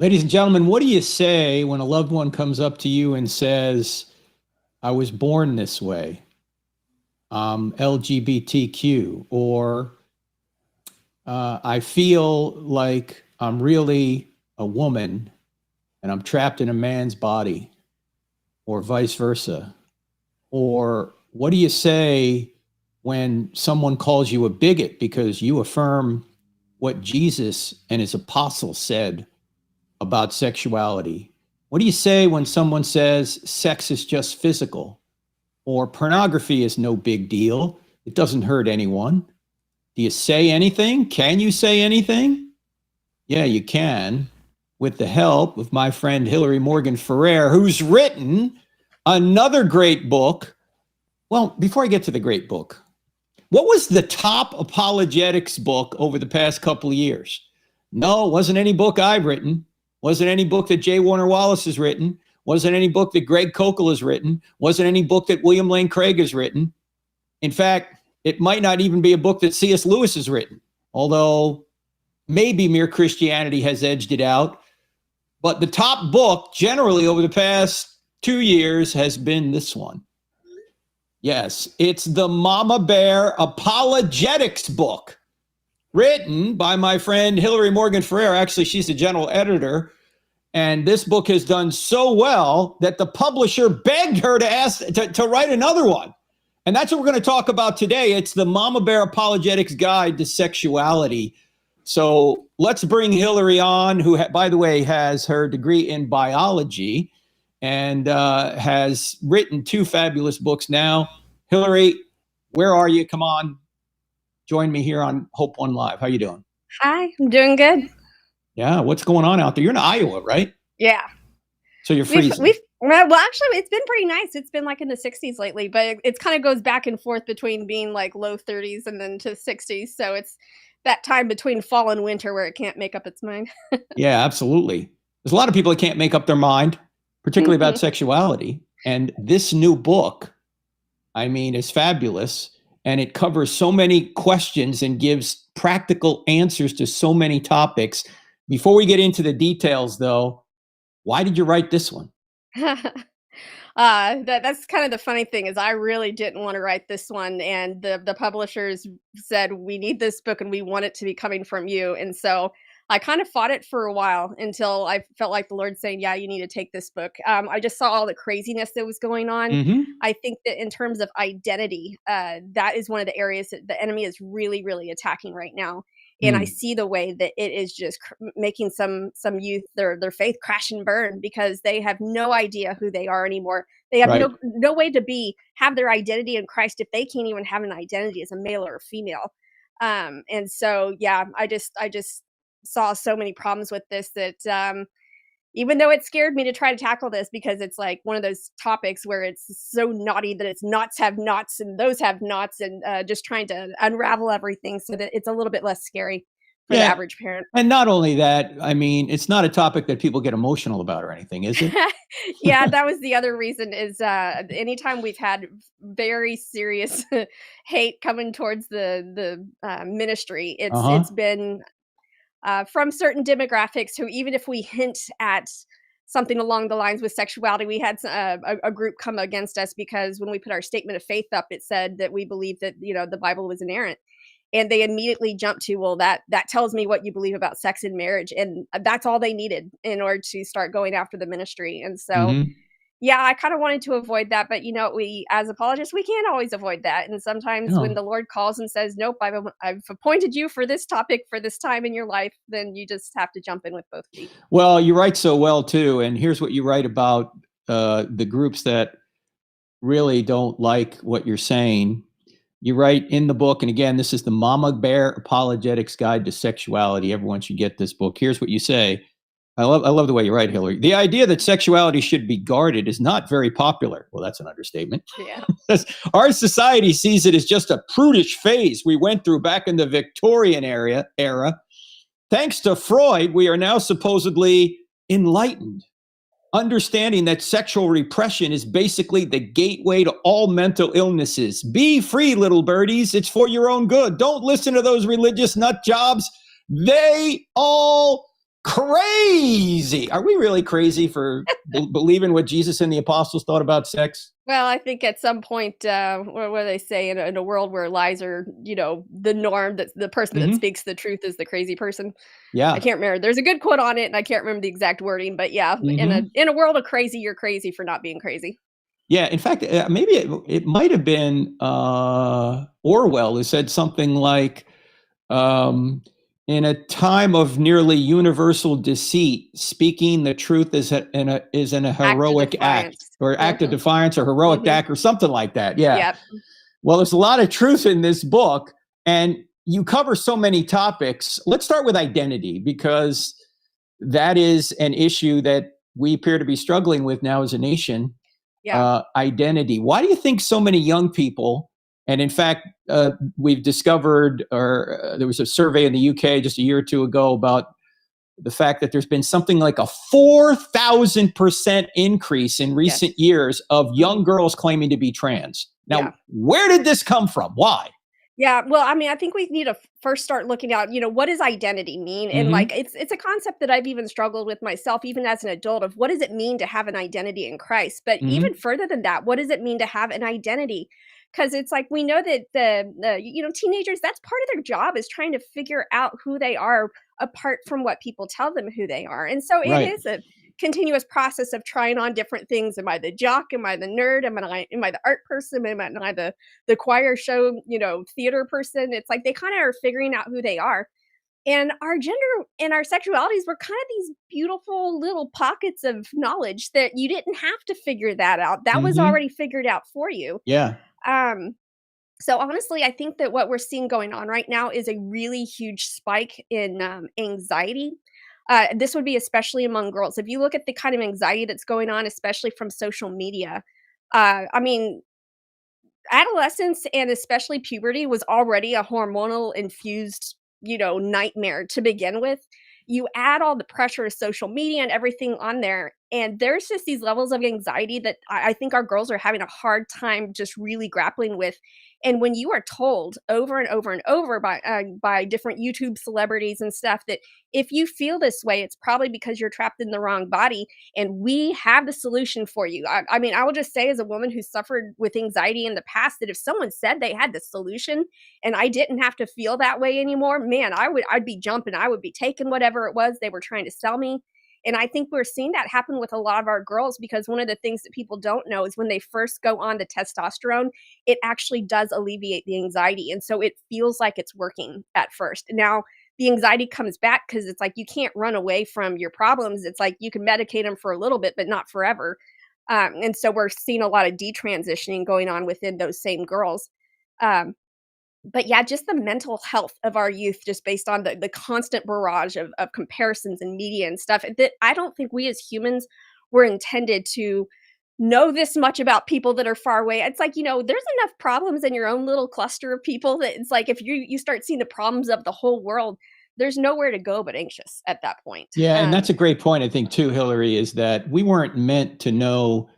Ladies and gentlemen, what do you say when a loved one comes up to you and says, I was born this way, LGBTQ, or I feel like I'm really a woman and I'm trapped in a man's body, or vice versa? Or what do you say when someone calls you a bigot because you affirm what Jesus and his apostles said about sexuality? What do you say when someone says sex is just physical, or pornography is no big deal? It doesn't hurt anyone. Do you say anything? Can you say anything? Yeah, you can, with the help of my friend Hillary Morgan Ferrer, who's written another great book. Well, before I get to the great book, what was the top apologetics book over the past couple of years? No, it wasn't any book I've written. Wasn't any book that J. Warner Wallace has written. Wasn't any book that Greg Kokel has written. Wasn't any book that William Lane Craig has written. In fact, it might not even be a book that C.S. Lewis has written, although maybe Mere Christianity has edged it out. But the top book generally over the past 2 years has been this one. Yes, it's the Mama Bear Apologetics book, written by my friend Hillary Morgan Ferrer. Actually, she's the general editor. And this book has done so well that the publisher begged her to write another one. And that's what we're going to talk about today. It's the Mama Bear Apologetics Guide to Sexuality. So let's bring Hillary on, who, by the way, has her degree in biology and has written 2 fabulous books now. Hillary, where are you? Come on. Join me here on Hope One Live. How you doing? Hi, I'm doing good. Yeah, what's going on out there? You're in Iowa, right? Yeah. So you're freezing. Well, actually, it's been pretty nice. It's been like in the 60s lately, but it kind of goes back and forth between being like low 30s and then to 60s. So it's that time between fall and winter where it can't make up its mind. Yeah, absolutely. There's a lot of people that can't make up their mind, particularly about sexuality. And this new book, I mean, is fabulous. And it covers so many questions and gives practical answers to so many topics. Before we get into the details, though, why did you write this one? That's kind of the funny thing is I really didn't want to write this one, and the publishers said we need this book and we want it to be coming from you. And so I kind of fought it for a while until I felt like the Lord saying, yeah, you need to take this book. I just saw all the craziness that was going on. Mm-hmm. I think that in terms of identity, that is one of the areas that the enemy is really, really attacking right now. And I see the way that it is just making some youth their faith crash and burn because they have no idea who they are anymore. They have Right. no way to have their identity in Christ if they can't even have an identity as a male or a female. And so yeah, I just saw so many problems with this that even though it scared me to try to tackle this because it's like one of those topics where it's so naughty that it's knots have knots and those have knots, and just trying to unravel everything so that it's a little bit less scary for the average parent. And not only that, I mean, it's not a topic that people get emotional about or anything, is it? Yeah, that was the other reason is anytime we've had very serious hate coming towards the ministry, it's been from certain demographics who, even if we hint at something along the lines with sexuality, we had a group come against us because when we put our statement of faith up, it said that we believe that, the Bible was inerrant. And they immediately jumped to, well, that tells me what you believe about sex and marriage. And that's all they needed in order to start going after the ministry. And so, yeah, I kind of wanted to avoid that. But, we, as apologists, we can't always avoid that. And sometimes when the Lord calls and says, nope, I've appointed you for this topic for this time in your life, then you just have to jump in with both feet. Well, you write so well, too. And here's what you write about the groups that really don't like what you're saying. You write in the book, and again, this is the Mama Bear Apologetics Guide to Sexuality. Everyone should get this book. Here's what you say. I love the way you write, Hillary. The idea that sexuality should be guarded is not very popular. Well, that's an understatement. Yeah. Our society sees it as just a prudish phase we went through back in the Victorian era. Thanks to Freud, we are now supposedly enlightened, understanding that sexual repression is basically the gateway to all mental illnesses. Be free, little birdies. It's for your own good. Don't listen to those religious nut jobs. They all Crazy. Are we really crazy for believing what Jesus and the apostles thought about sex? Well, I think at some point, what do they say, in a world where lies are, the norm, that the person that speaks the truth is the crazy person. I Yeah. can't remember. There's a good quote on it, and I can't remember the exact wording, but yeah, in a world of crazy, you're crazy for not being crazy. Yeah. In fact, maybe it might have been Orwell who said something like, in a time of nearly universal deceit, speaking the truth is in a heroic act or act of defiance or heroic act or something like that. Yeah. Yep. Well, there's a lot of truth in this book, and you cover so many topics. Let's start with identity, because that is an issue that we appear to be struggling with now as a nation. Yeah. Identity. Why do you think so many young people, and in fact, we've discovered, or there was a survey in the UK just a year or two ago about the fact that there's been something like a 4,000% increase in recent years of young girls claiming to be trans. Now, where did this come from? Why? Yeah, well, I mean, I think we need to first start looking at, what does identity mean? And like, it's a concept that I've even struggled with myself, even as an adult, of what does it mean to have an identity in Christ? But even further than that, what does it mean to have an identity? Because it's like we know that the teenagers, that's part of their job, is trying to figure out who they are apart from what people tell them who they are. And so it is a continuous process of trying on different things. Am I the jock? Am I the nerd? Am I the art person? Am I the choir show, theater person? It's like they kind of are figuring out who they are. And our gender and our sexualities were kind of these beautiful little pockets of knowledge that you didn't have to figure that out. That was already figured out for you. Yeah. So honestly, I think that what we're seeing going on right now is a really huge spike in anxiety. This would be especially among girls. If you look at the kind of anxiety that's going on, especially from social media, I mean, adolescence and especially puberty was already a hormonal infused, nightmare to begin with. You add all the pressure of social media and everything on there, and there's just these levels of anxiety that I think our girls are having a hard time just really grappling with. And when you are told over and over and over by different YouTube celebrities and stuff that if you feel this way, it's probably because you're trapped in the wrong body, and we have the solution for you. I mean, I will just say, as a woman who suffered with anxiety in the past, that if someone said they had the solution and I didn't have to feel that way anymore, man, I'd be jumping. I would be taking whatever it was they were trying to sell me. And I think we're seeing that happen with a lot of our girls, because one of the things that people don't know is when they first go on to testosterone, it actually does alleviate the anxiety. And so it feels like it's working at first. Now, the anxiety comes back because it's like you can't run away from your problems. It's like you can medicate them for a little bit, but not forever. And so we're seeing a lot of detransitioning going on within those same girls. But yeah, just the mental health of our youth, just based on the constant barrage of comparisons and media and stuff, that I don't think we as humans were intended to know this much about people that are far away. It's like, there's enough problems in your own little cluster of people that it's like if you start seeing the problems of the whole world, there's nowhere to go but anxious at that point. Yeah, and that's a great point, I think, too, Hillary, is that we weren't meant to know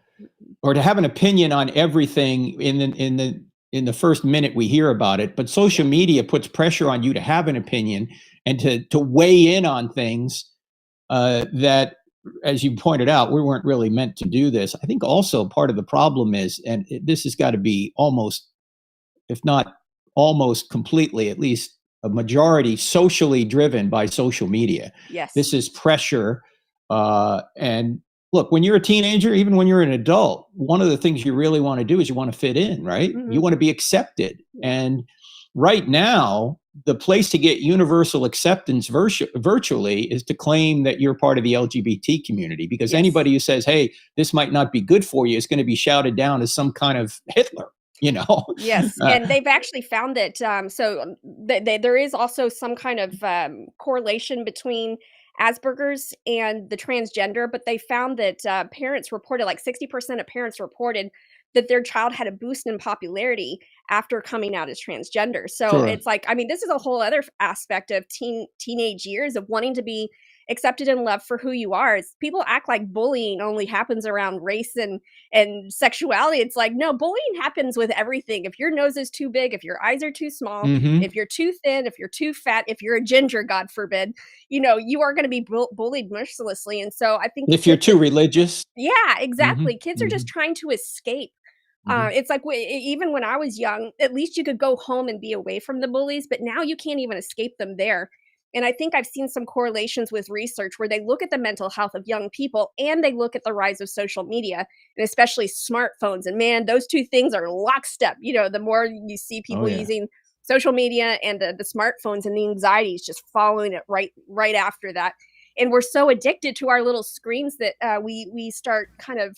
or to have an opinion on everything in the first minute we hear about it. But social media puts pressure on you to have an opinion and to weigh in on things that, as you pointed out, we weren't really meant to do this. I think also part of the problem is, and this has got to be almost, if not almost completely, at least a majority socially driven by social media. Yes. This is pressure. And look, when you're a teenager, even when you're an adult, one of the things you really want to do is you want to fit in, right? You want to be accepted. And right now, the place to get universal acceptance virtually is to claim that you're part of the LGBT community, because anybody who says, hey, this might not be good for you is going to be shouted down as some kind of Hitler. Yes, and they've actually found that there is also some kind of correlation between Asperger's and the transgender, but they found that parents reported, like 60% of parents reported that their child had a boost in popularity after coming out as transgender. So it's like, I mean, this is a whole other aspect of teenage years of wanting to be accepted and loved for who you are. People act like bullying only happens around race and sexuality. It's like, no, bullying happens with everything. If your nose is too big, if your eyes are too small, Mm-hmm. if you're too thin, if you're too fat, if you're a ginger, God forbid, you are going to be bullied mercilessly. And so I think If you're kids too religious. yeah, Mm-hmm. exactly. Kids are Mm-hmm. just trying to escape. Mm-hmm. It's like even when I was young, at least you could go home and be away from the bullies, but now you can't even escape them there. And I think I've seen some correlations with research where they look at the mental health of young people and they look at the rise of social media and especially smartphones. And man, those two things are lockstep. The more you see Oh people yeah. using social media and the smartphones, and the anxiety is just following it right after that. And we're so addicted to our little screens that we start kind of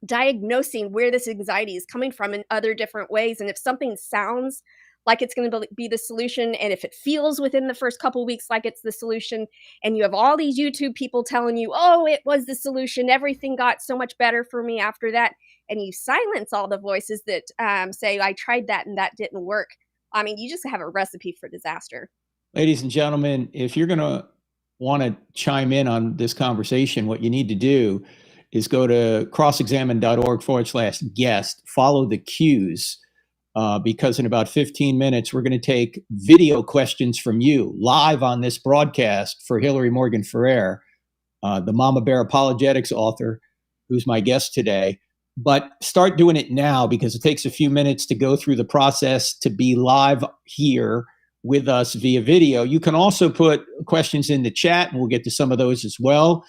diagnosing where this anxiety is coming from in other different ways. And if something sounds like it's going to be the solution, and if it feels within the first couple weeks like it's the solution, and you have all these YouTube people telling you, oh, it was the solution, everything got so much better for me after that, and you silence all the voices that say, I tried that and that didn't work, I mean, you just have a recipe for disaster. Ladies and gentlemen, if you're going to want to chime in on this conversation, what you need to do is go to crossexamine.org/guest, follow the cues, because in about 15 minutes, we're going to take video questions from you live on this broadcast for Hillary Morgan Ferrer, the Mama Bear Apologetics author, who's my guest today. But start doing it now, because it takes a few minutes to go through the process to be live here with us via video. You can also put questions in the chat, and we'll get to some of those as well.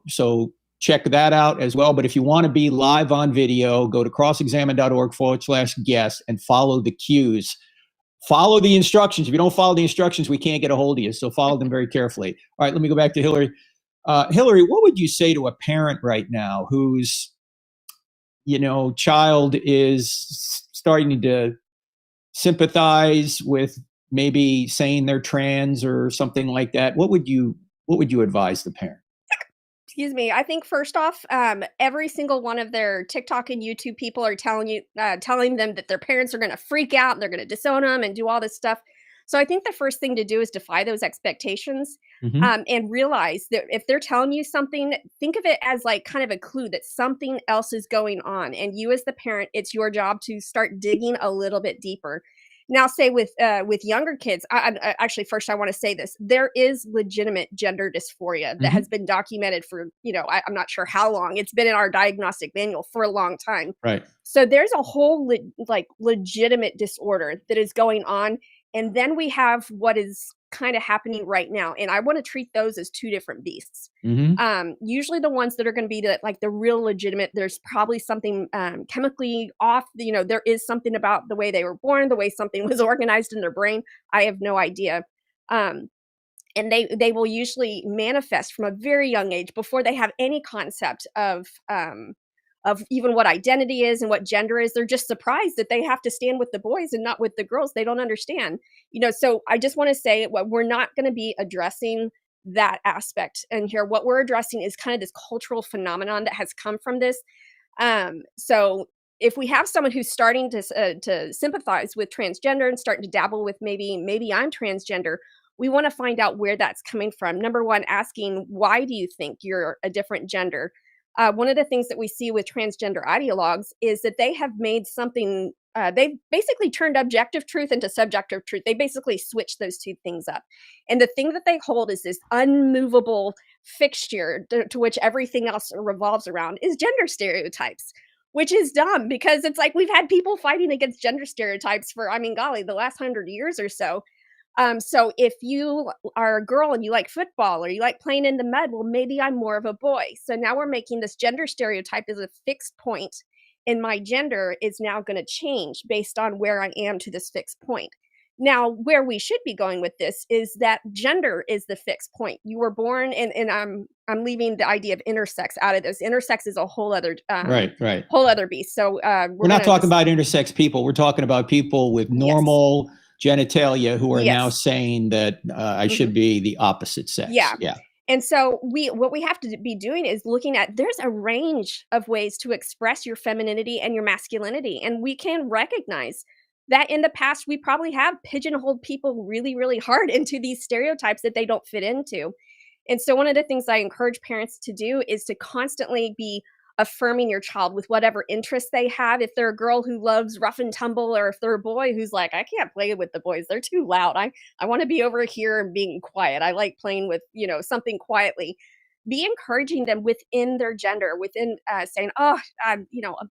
So check that out as well. But if you want to be live on video, go to crossexamine.org/guest and follow the cues. Follow the instructions. If you don't follow the instructions, we can't get a hold of you. So follow them very carefully. All right, let me go back to Hillary. Hillary, what would you say to a parent right now whose child is starting to sympathize with maybe saying they're trans or something like that? What would you advise the parent? Excuse me. I think first off, every single one of their TikTok and YouTube people are telling them that their parents are going to freak out and they're going to disown them and do all this stuff. So I think the first thing to do is defy those expectations, Mm-hmm. and realize that if they're telling you something, think of it as like kind of a clue that something else is going on. And you as the parent, it's your job to start digging a little bit deeper. Now, say with younger kids, actually, first I want to say this: there is legitimate gender dysphoria that Mm-hmm. has been documented for I'm not sure how long. It's been in our diagnostic manual for a long time. Right. So there's a whole legitimate disorder that is going on, and then we have what is kind of happening right now, and I want to treat those as two different beasts. Mm-hmm. Usually the ones that are going to be the real legitimate, there's probably something chemically off. There is something about the way they were born, the way something was organized in their brain. I have no idea. And they will usually manifest from a very young age before they have any concept of even what identity is and what gender is. They're just surprised that they have to stand with the boys and not with the girls. They don't understand. So I just want to say, we're not going to be addressing that aspect. And here, what we're addressing is kind of this cultural phenomenon that has come from this. So if we have someone who's starting to sympathize with transgender and starting to dabble with maybe I'm transgender, we want to find out where that's coming from. Number one, asking, why do you think you're a different gender? One of the things that we see with transgender ideologues is that they have made something, they've basically turned objective truth into subjective truth. They basically switch those two things up. And the thing that they hold is this unmovable fixture to which everything else revolves around is gender stereotypes, which is dumb because it's like we've had people fighting against gender stereotypes for, golly, the last 100 years or so. So if you are a girl and you like football or you like playing in the mud, well, maybe I'm more of a boy. So now we're making this gender stereotype as a fixed point, and my gender is now going to change based on where I am to this fixed point. Now, where we should be going with this is that gender is the fixed point. You were born, and I'm leaving the idea of intersex out of this. Intersex is a whole other Right. whole other beast. So we're not talking about intersex people. We're talking about people with normal genitalia who are now saying that I should be the opposite sex. Yeah. And so what we have to be doing is looking at, there's a range of ways to express your femininity and your masculinity. And we can recognize that in the past, we probably have pigeonholed people really, really hard into these stereotypes that they don't fit into. And so one of the things I encourage parents to do is to constantly be affirming your child with whatever interests they have. If they're a girl who loves rough and tumble, or if they're a boy who's like, I can't play with the boys, they're too loud. I want to be over here and being quiet. I like playing with, something quietly. Be encouraging them within their gender, within saying, oh,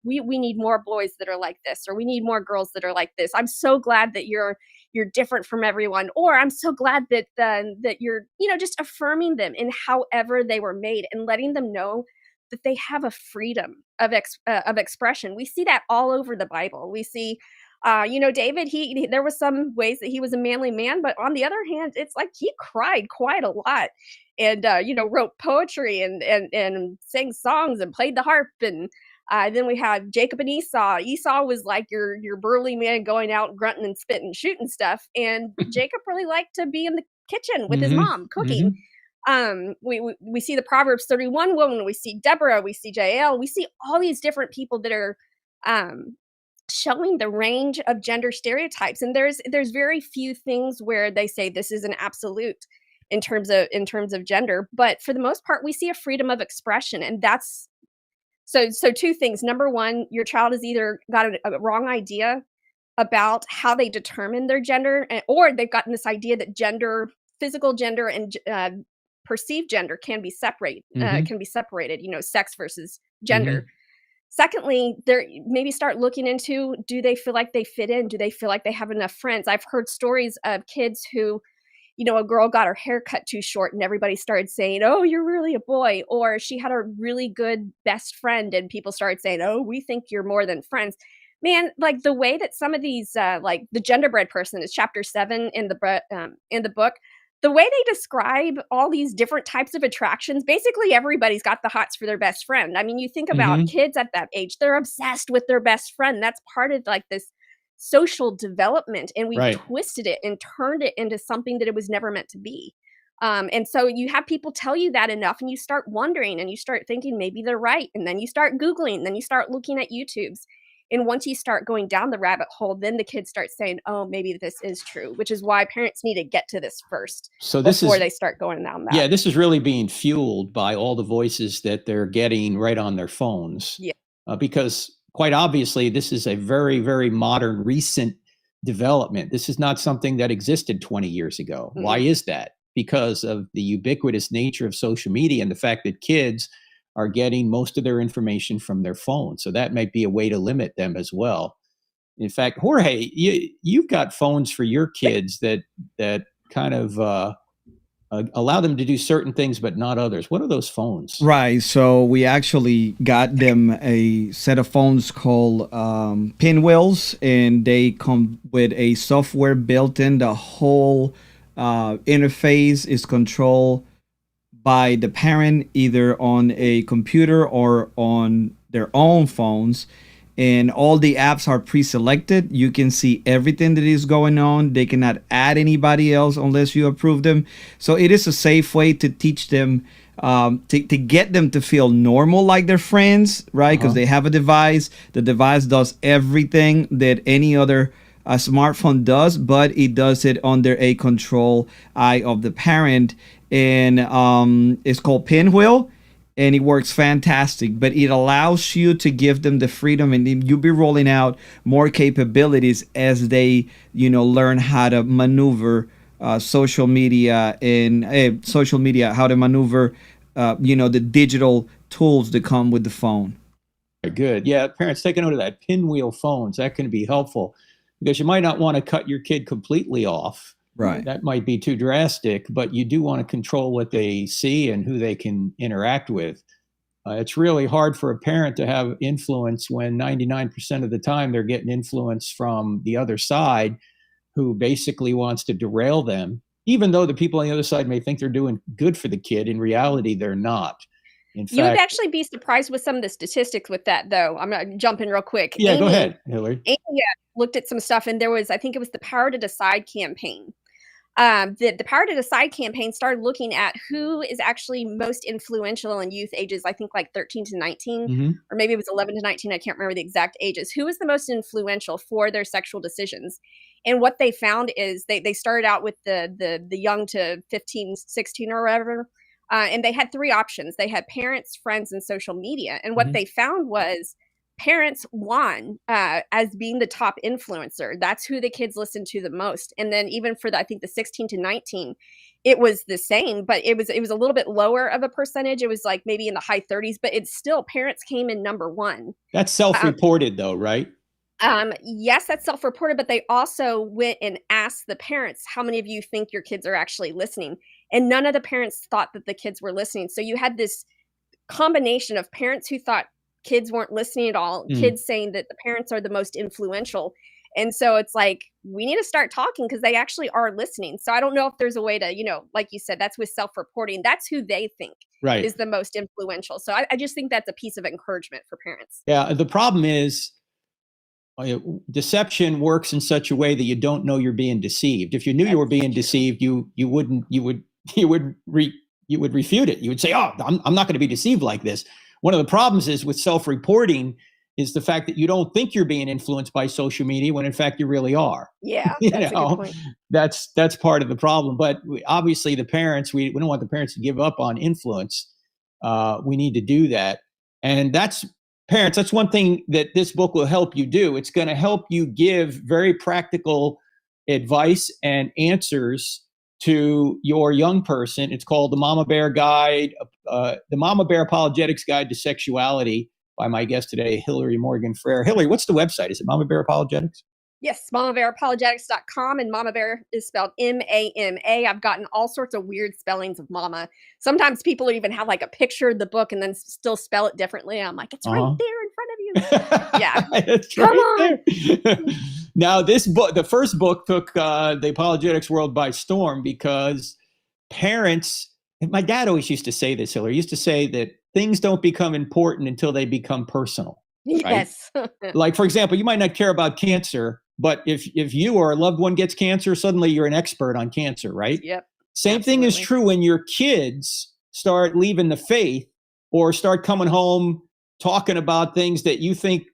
we need more boys that are like this, or we need more girls that are like this. I'm so glad that you're different from everyone, or I'm so glad that that you're, just affirming them in however they were made, and letting them know that they have a freedom of expression. We see that all over the Bible. We see, David. There was some ways that he was a manly man, but on the other hand, it's like he cried quite a lot, and wrote poetry and sang songs and played the harp. And then we have Jacob and Esau. Esau was like your burly man going out grunting and spitting, shooting stuff, and Jacob really liked to be in the kitchen with his mom cooking. We see the Proverbs 31 woman, we see Deborah, we see Jael, we see all these different people that are showing the range of gender stereotypes. And there's very few things where they say this is an absolute in terms of gender, but for the most part we see a freedom of expression. And that's so two things. Number one, your child has either got a wrong idea about how they determine their gender, or they've gotten this idea that physical gender and perceived gender can be separated, sex versus gender. Secondly, maybe start looking into, do they feel like they fit in? Do they feel like they have enough friends? I've heard stories of kids who, a girl got her hair cut too short and everybody started saying, oh, you're really a boy. Or she had a really good best friend and people started saying, oh, we think you're more than friends. Man, like the way that some of these, like the genderbread person is chapter 7 in the book, the way they describe all these different types of attractions, basically everybody's got the hots for their best friend. I mean, you think about kids at that age, they're obsessed with their best friend. That's part of like this social development, and we've twisted it and turned it into something that it was never meant to be. And so you have people tell you that enough, and you start wondering, and you start thinking maybe they're right. And then you start Googling, and then you start looking at YouTubes. And once you start going down the rabbit hole, then the kids start saying, oh, maybe this is true, which is why parents need to get to this first before they start going down that. Yeah, this is really being fueled by all the voices that they're getting right on their phones. Yeah. Because quite obviously, this is a very, very modern, recent development. This is not something that existed 20 years ago. Why is that? Because of the ubiquitous nature of social media and the fact that kids are getting most of their information from their phone. So that might be a way to limit them as well. In fact, Jorge, you've got phones for your kids that kind of allow them to do certain things, but not others. What are those phones? Right. So we actually got them a set of phones called Pinwheels, and they come with a software built in. The whole interface is controlled by the parent, either on a computer or on their own phones. And all the apps are pre-selected. You can see everything that is going on. They cannot add anybody else unless you approve them. So it is a safe way to teach them, to get them to feel normal like their friends, right? Because they have a device. The device does everything that any other smartphone does, but it does it under a control eye of the parent. And it's called Pinwheel, and it works fantastic. But it allows you to give them the freedom, and you'll be rolling out more capabilities as they, learn how to maneuver social media and how to maneuver, the digital tools that come with the phone. Very good. Yeah, parents, take a note of that. Pinwheel phones. That can be helpful because you might not want to cut your kid completely off. Right. That might be too drastic, but you do want to control what they see and who they can interact with. It's really hard for a parent to have influence when 99% of the time they're getting influence from the other side, who basically wants to derail them. Even though the people on the other side may think they're doing good for the kid, in reality, they're not. In fact, you would actually be surprised with some of the statistics with that, though. I'm going to jump in real quick. Yeah, go ahead, Hillary. Amy looked at some stuff, and I think it was the Power to Decide campaign. The Power to Decide campaign started looking at who is actually most influential in youth ages, I think like 13 to 19, or maybe it was 11 to 19. I can't remember the exact ages. Who is the most influential for their sexual decisions? And what they found is they started out with the young to 15, 16 or whatever. And they had three options. They had parents, friends, and social media. And what they found was parents won as being the top influencer. That's who the kids listened to the most. And then even for I think the 16 to 19, it was the same, but it was a little bit lower of a percentage. It was like maybe in the high 30s, but it's still parents came in number one. That's self-reported though, right? Yes, that's self-reported, but they also went and asked the parents, how many of you think your kids are actually listening? And none of the parents thought that the kids were listening. So you had this combination of parents who thought kids weren't listening at all, kids saying that the parents are the most influential. And so it's like, we need to start talking because they actually are listening. So I don't know if there's a way to, like you said, that's with self-reporting. That's who they think is the most influential. So I just think that's a piece of encouragement for parents. Yeah. The problem is deception works in such a way that you don't know you're being deceived. If you knew you were being deceived, you would refute it. You would say, oh, I'm not going to be deceived like this. One of the problems is with self-reporting is the fact that you don't think you're being influenced by social media when in fact you really are. Yeah, that's a good point. That's part of the problem. But obviously the parents, we don't want the parents to give up on influence. We need to do that. And parents, that's one thing that this book will help you do. It's going to help you give very practical advice and answers to your young person. It's called the Mama Bear Guide, the Mama Bear Apologetics Guide to Sexuality by my guest today, Hillary Morgan Ferrer. Hillary, what's the website? Is it Mama Bear Apologetics? Yes, MamaBearApologetics.com, and Mama Bear is spelled M-A-M-A. I've gotten all sorts of weird spellings of mama. Sometimes people even have like a picture of the book and then still spell it differently. I'm like, it's right there in front of you. Yeah. It's Come right on. there. Now, this book, the first book, took the apologetics world by storm because parents, and my dad always used to say this, Hillary, used to say that things don't become important until they become personal. Yes. Right? Like, for example, you might not care about cancer, but if you or a loved one gets cancer, suddenly you're an expert on cancer, right? Yep. Same Absolutely. thing is true when your kids start leaving the faith or start coming home talking about things that you think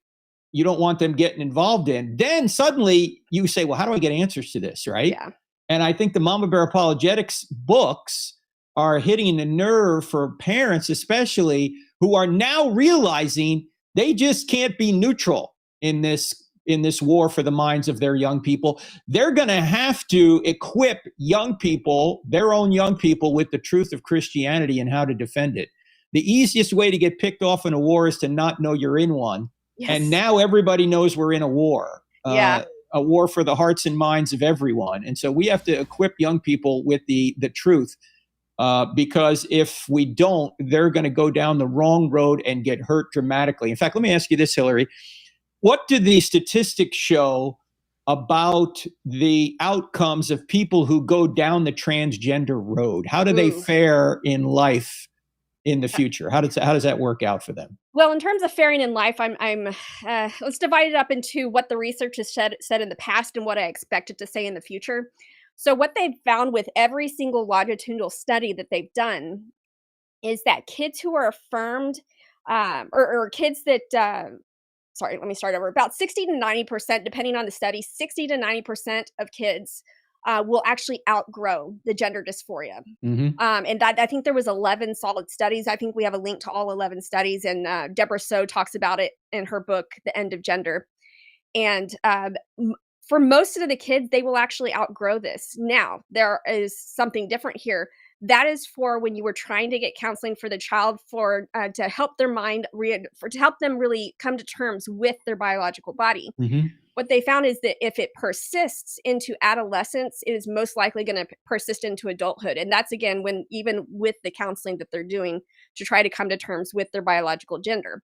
you don't want them getting involved in. Then suddenly you say, well, how do I get answers to this, right? Yeah. And I think the Mama Bear Apologetics books are hitting a nerve for parents, especially, who are now realizing they just can't be neutral in this war for the minds of their young people. They're going to have to equip young people, their own young people, with the truth of Christianity and how to defend it. The easiest way to get picked off in a war is to not know you're in one. Yes. And now everybody knows we're in a war. Yeah. A war for the hearts and minds of everyone. And so we have to equip young people with the truth, because if we don't, they're going to go down the wrong road and get hurt dramatically. In fact, let me ask you this, Hillary. What do the statistics show about the outcomes of people who go down the transgender road? How do they fare in life in the future? How does that work out for them? Well, in terms of faring in life, let's divide it up into what the research has said in the past and what I expect it to say in the future. So what they've found with every single longitudinal study that they've done is that kids who are affirmed, or kids that, sorry, let me start over. About 60 to 90%, depending on the study, 60 to 90% of kids will actually outgrow the gender dysphoria. And I think there was 11 solid studies. I think we have a link to all 11 studies, and Deborah So talks about it in her book, The End of Gender. And for most of the kids, they will actually outgrow this. Now, there is something different here. That is for when you were trying to get counseling for the child to help their mind, to help them really come to terms with their biological body. What they found is that if it persists into adolescence, it is most likely going to persist into adulthood. And that's, again, even with the counseling that they're doing to try to come to terms with their biological gender.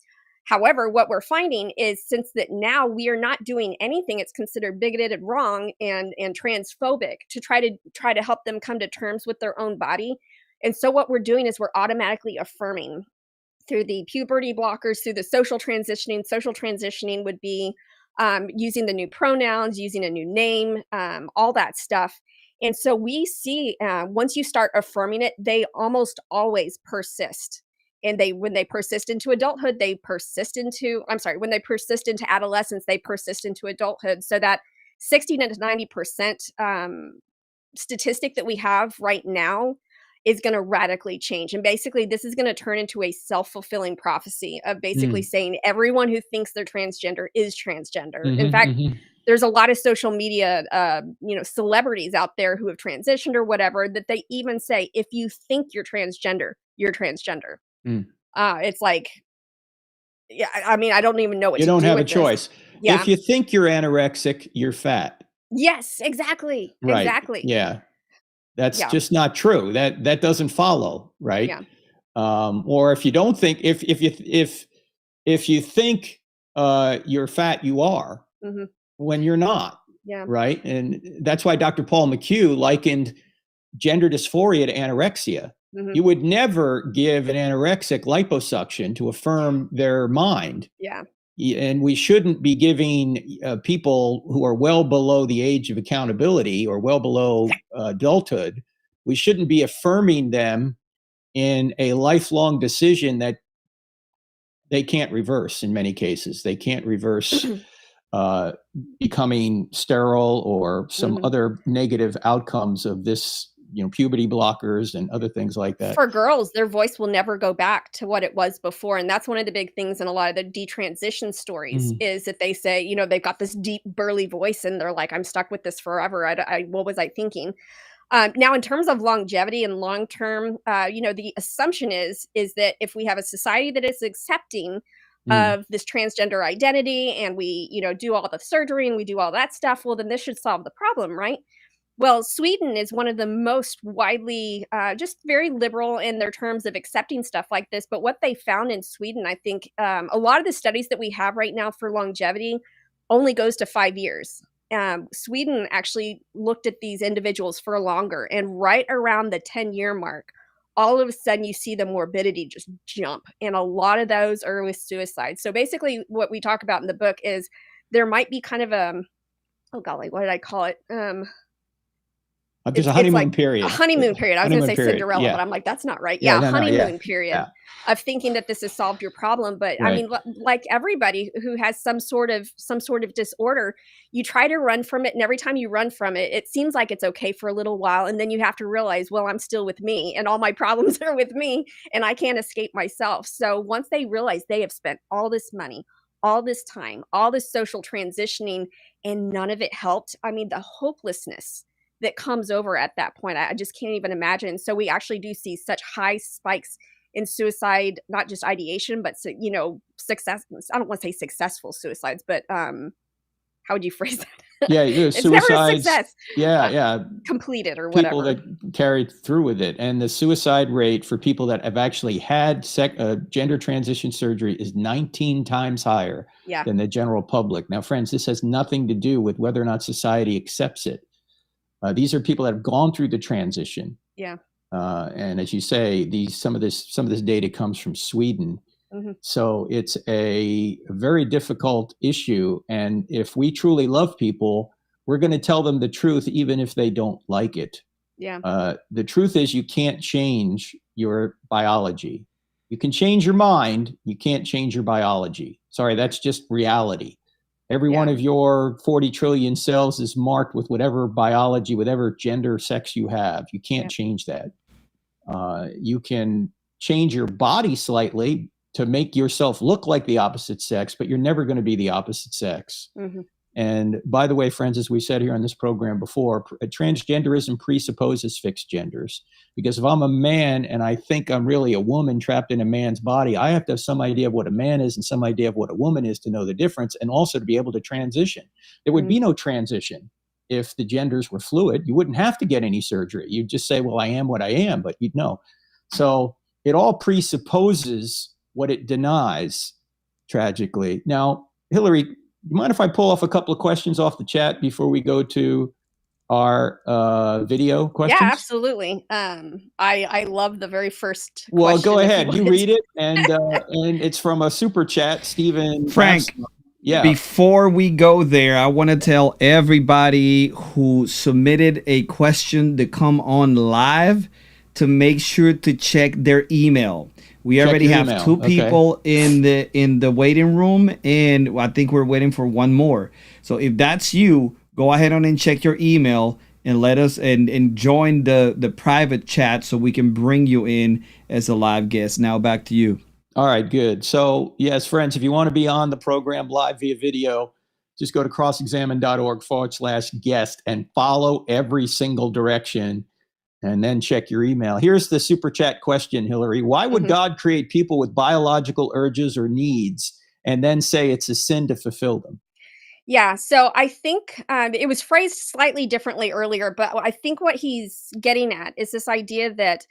However, what we're finding is, since that now we are not doing anything, it's considered bigoted and wrong and transphobic to try to help them come to terms with their own body. And so what we're doing is we're automatically affirming through the puberty blockers, through the social transitioning. Social transitioning would be using the new pronouns, using a new name, all that stuff. And so we see once you start affirming it, they almost always persist. And when they persist into adulthood, when they persist into adolescence, they persist into adulthood. So that 60 to 90% statistic that we have right now is going to radically change. And basically, this is going to turn into a self-fulfilling prophecy of basically saying everyone who thinks they're transgender is transgender. In fact, there's a lot of social media, celebrities out there who have transitioned or whatever, that they even say, if you think you're transgender, you're transgender. It's like, yeah, I mean, I don't even know what you to do. You don't have a with choice. Yeah. If you think you're anorexic, you're fat. Yes, exactly. Right. Exactly. Yeah. That's just not true. That doesn't follow, right? Yeah. Or if you don't think, if you think you're fat, you are, when you're not. Yeah. Right. And that's why Dr. Paul McHugh likened gender dysphoria to anorexia. You would never give an anorexic liposuction to affirm their mind. Yeah. And we shouldn't be giving people who are well below the age of accountability or well below adulthood, we shouldn't be affirming them in a lifelong decision that they can't reverse in many cases. They can't reverse becoming sterile or some other negative outcomes of this, puberty blockers and other things like that. For girls, their voice will never go back to what it was before. And that's one of the big things in a lot of the detransition stories is that they say, they've got this deep, burly voice and they're like, I'm stuck with this forever. What was I thinking? Now, in terms of longevity and long-term, the assumption is that if we have a society that is accepting of this transgender identity and we, do all the surgery and we do all that stuff, well, then this should solve the problem, right? Well, Sweden is one of the most widely, just very liberal in their terms of accepting stuff like this. But what they found in Sweden, I think a lot of the studies that we have right now for longevity only goes to 5 years. Sweden actually looked at these individuals for longer, and right around the 10-year mark, all of a sudden you see the morbidity just jump. And a lot of those are with suicide. So basically what we talk about in the book is there might be kind of oh golly, what did I call it? There's a honeymoon period. A honeymoon period. I was going to say period. Cinderella, but I'm like, that's not right. No, honeymoon period of thinking that this has solved your problem. But I mean, like everybody who has some sort of disorder, you try to run from it. And every time you run from it, it seems like it's okay for a little while. And then you have to realize, well, I'm still with me and all my problems are with me and I can't escape myself. So once they realize they have spent all this money, all this time, all this social transitioning, and none of it helped. I mean, the hopelessness that comes over at that point, I just can't even imagine. So we actually do see such high spikes in suicide, not just ideation, but success. I don't want to say successful suicides, but how would you phrase that? Yeah, it's suicides. Never a success. Completed or whatever. People that carried through with it, and the suicide rate for people that have actually had gender transition surgery is 19 times higher than the general public. Now, friends, this has nothing to do with whether or not society accepts it. These are people that have gone through the transition. Yeah. And as you say, some of this data comes from Sweden. So it's a very difficult issue. And if we truly love people, we're going to tell them the truth, even if they don't like it. Yeah. The truth is you can't change your biology. You can change your mind. You can't change your biology. Sorry, that's just reality. Every one of your 40 trillion cells is marked with whatever biology, whatever gender, sex you have. You can't change that. You can change your body slightly to make yourself look like the opposite sex, but you're never going to be the opposite sex. And by the way, friends, as we said here on this program before, transgenderism presupposes fixed genders. Because if I'm a man and I think I'm really a woman trapped in a man's body, I have to have some idea of what a man is and some idea of what a woman is to know the difference, and also to be able to transition. There would be no transition if the genders were fluid. You wouldn't have to get any surgery. You'd just say, well, I am what I am, but you'd know. So it all presupposes what it denies, tragically. Now, Hillary, you mind if I pull off a couple of questions off the chat before we go to our video questions? Yeah, absolutely. I love the very first question. Well, go ahead. You read it, and it's from a super chat, Stephen. Frank, yeah. Before we go there, I want to tell everybody who submitted a question to come on live to make sure to check their email. We already have 2 people in the waiting room, and I think we're waiting for one more. So if that's you, go ahead on and check your email and let us and join the private chat so we can bring you in as a live guest. Now back to you. All right, good. So yes, friends, if you want to be on the program live via video, just go to crossexamine.org/guest and follow every single direction, and then check your email. Here's the super chat question, Hillary. Why would God create people with biological urges or needs and then say it's a sin to fulfill them? Yeah, so I think it was phrased slightly differently earlier, but I think what he's getting at is this idea that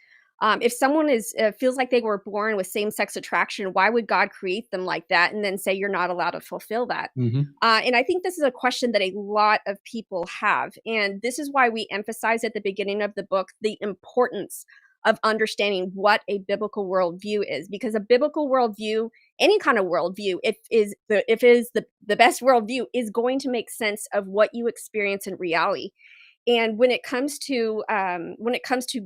if someone feels like they were born with same-sex attraction, why would God create them like that and then say you're not allowed to fulfill that? And I think this is a question that a lot of people have, and this is why we emphasize at the beginning of the book the importance of understanding what a biblical worldview is, because a biblical worldview, any kind of worldview, if it is the best worldview, is going to make sense of what you experience in reality. And when it comes to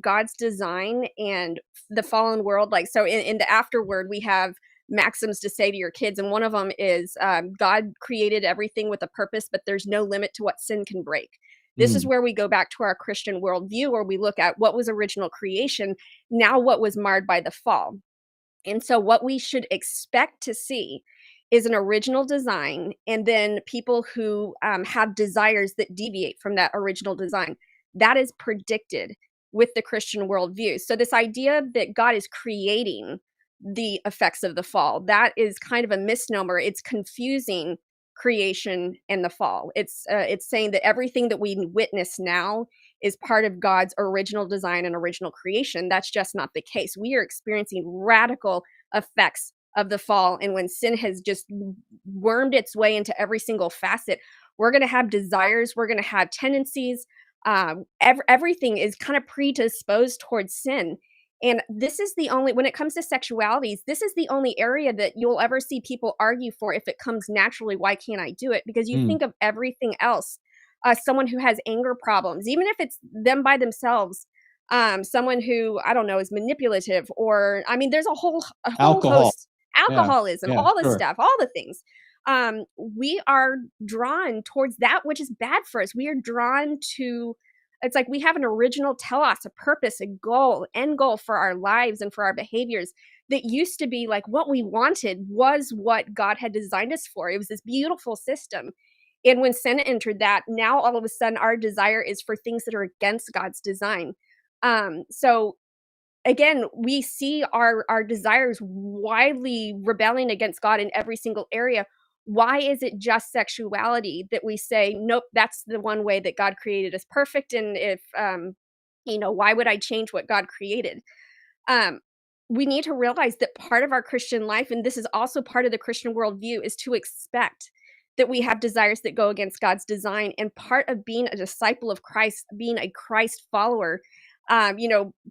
God's design and the fallen world, like so in the afterword, we have maxims to say to your kids, and one of them is God created everything with a purpose, but there's no limit to what sin can break. This is where we go back to our Christian worldview, where we look at what was original creation, now what was marred by the fall. And so what we should expect to see is an original design, and then people who have desires that deviate from that original design. That is predicted with the Christian worldview. So this idea that God is creating the effects of the fall, that is kind of a misnomer. It's confusing creation and the fall. It's saying that everything that we witness now is part of God's original design and original creation. That's just not the case. We are experiencing radical effects of the fall, and when sin has just wormed its way into every single facet, we're going to have desires, we're going to have tendencies. Everything is kind of predisposed towards sin. And this is the only, when it comes to sexualities, this is the only area that you'll ever see people argue for. If it comes naturally, why can't I do it? Because you think of everything else. Someone who has anger problems, even if it's them by themselves, someone who, I don't know, is manipulative, or, I mean, there's a whole host, alcoholism, all the stuff, all the things. We are drawn towards that which is bad for us. We are drawn to, it's like we have an original telos, a purpose, a goal, end goal for our lives and for our behaviors that used to be like what we wanted was what God had designed us for. It was this beautiful system. And when sin entered that, now all of a sudden our desire is for things that are against God's design. So again, we see our desires widely rebelling against God in every single area. Why is it just sexuality that we say, nope, that's the one way that God created us perfect? And if, why would I change what God created? We need to realize that part of our Christian life, and this is also part of the Christian worldview, is to expect that we have desires that go against God's design. And part of being a disciple of Christ, being a Christ follower,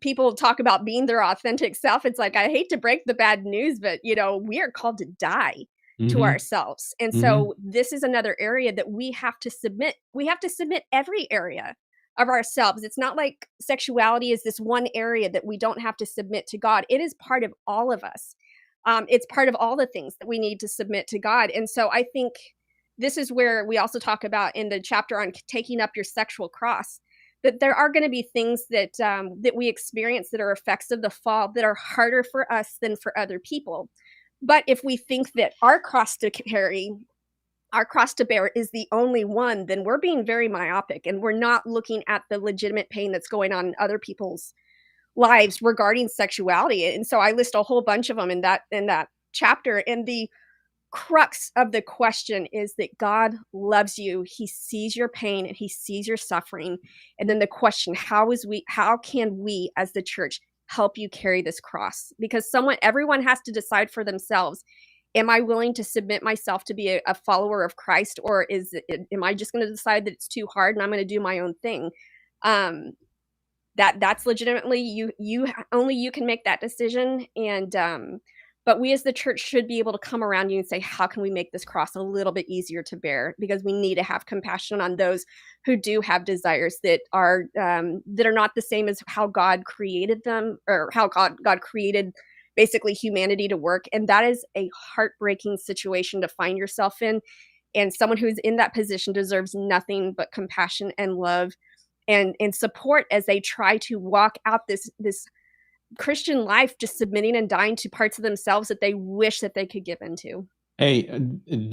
people talk about being their authentic self. It's like, I hate to break the bad news, but, we are called to die to ourselves. And so this is another area that we have to submit. We have to submit every area of ourselves. It's not like sexuality is this one area that we don't have to submit to God. It is part of all of us. It's part of all the things that we need to submit to God. And so I think this is where we also talk about in the chapter on taking up your sexual cross, that there are going to be things that that we experience that are effects of the fall that are harder for us than for other people. But if we think that our cross to carry, our cross to bear is the only one, then we're being very myopic, and we're not looking at the legitimate pain that's going on in other people's lives regarding sexuality. And so I list a whole bunch of them in that chapter. And the crux of the question is that God loves you. He sees your pain and he sees your suffering. And then the question, how can we as the church help you carry this cross? Because everyone has to decide for themselves, am I willing to submit myself to be a follower of Christ, or am I just going to decide that it's too hard and I'm going to do my own thing? That's legitimately only you can make that decision. And but we as the church should be able to come around you and say, how can we make this cross a little bit easier to bear? Because we need to have compassion on those who do have desires that are not the same as how God created them, or how God created basically humanity to work. And that is a heartbreaking situation to find yourself in. And someone who's in that position deserves nothing but compassion and love and support as they try to walk out this Christian life, just submitting and dying to parts of themselves that they wish that they could give into. Hey,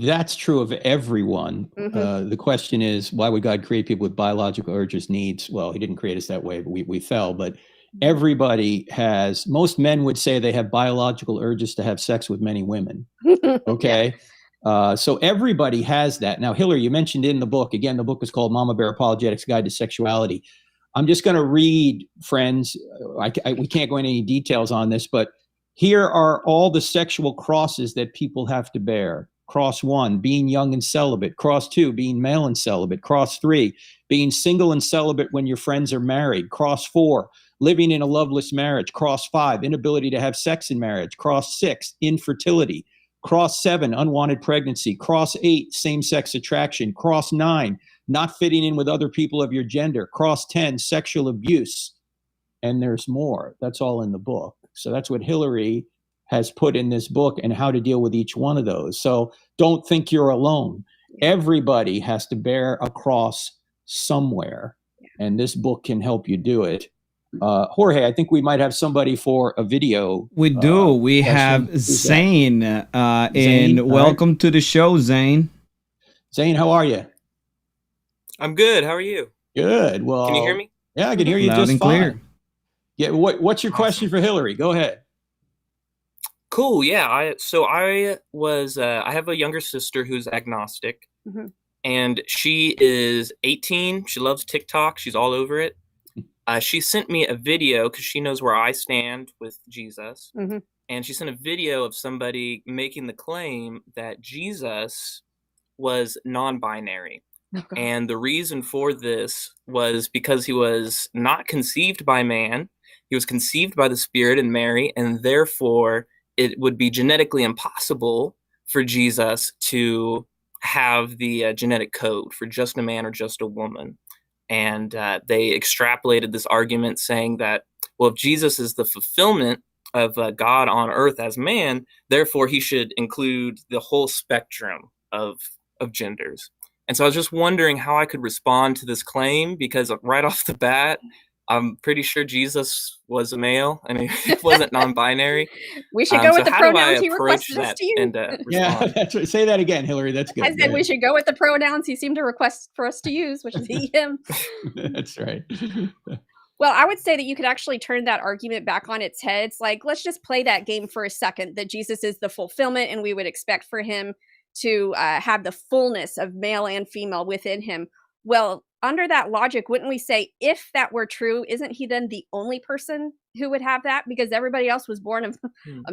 that's true of everyone. The question is, why would God create people with biological urges, needs? Well, he didn't create us that way, but we fell. But everybody has, most men would say they have biological urges to have sex with many women. Okay. Yeah. So everybody has that. Now, Hillary, you mentioned in the book, again, the book is called Mama Bear Apologetics, Guide to Sexuality. I'm just going to read, friends. We can't go into any details on this, but here are all the sexual crosses that people have to bear. Cross 1, being young and celibate. Cross 2, being male and celibate. Cross 3, being single and celibate when your friends are married. Cross 4, living in a loveless marriage. Cross 5, inability to have sex in marriage. Cross 6, infertility. Cross 7, unwanted pregnancy. Cross 8, same-sex attraction. Cross 9, not fitting in with other people of your gender. Cross 10, sexual abuse. And there's more. That's all in the book. So that's what Hillary has put in this book and how to deal with each one of those. So don't think you're alone. Everybody has to bear a cross somewhere, and this book can help you do it. Jorge, I think we might have somebody for a video. We do. We have Zane, and welcome to the show, Zane. Zane, how are you? I'm good. How are you? Good. Well, can you hear me? Yeah, I can hear you loud just and fine. Clear. Yeah. What's your question for Hillary? Go ahead. Cool. Yeah. I have a younger sister who's agnostic, and she is 18. She loves TikTok. She's all over it. She sent me a video because she knows where I stand with Jesus. And she sent a video of somebody making the claim that Jesus was non-binary. And the reason for this was because he was not conceived by man. He was conceived by the Spirit and Mary, and therefore it would be genetically impossible for Jesus to have the genetic code for just a man or just a woman. And they extrapolated this argument saying that, well, if Jesus is the fulfillment of God on earth as man, therefore he should include the whole spectrum of genders. And so I was just wondering how I could respond to this claim, because right off the bat, I'm pretty sure Jesus was a male and he wasn't non-binary. We should go with the pronouns he requested us to use. And, yeah, that's right. Say that again, Hillary. That's good. I said we should go with the pronouns he seemed to request for us to use, which is he, him. That's right. Well, I would say that you could actually turn that argument back on its head. It's like, let's just play that game for a second, that Jesus is the fulfillment and we would expect for him to have the fullness of male and female within him. Well, under that logic, wouldn't we say, if that were true, isn't he then the only person who would have that? Because everybody else was born of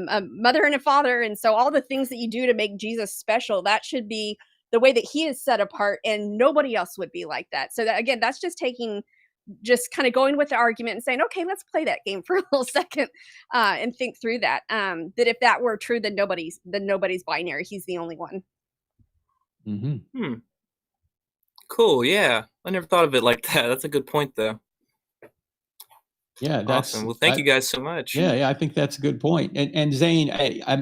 a mother and a father. And so all the things that you do to make Jesus special, that should be the way that he is set apart, and nobody else would be like that. So that, again, that's just kind of going with the argument and saying, okay, let's play that game for a little second and think through that. That if that were true, then nobody's binary. He's the only one. Cool. Yeah. I never thought of it like that. That's a good point, though. Yeah. That's awesome. Well, thank you guys so much. Yeah. I think that's a good point. And Zane, I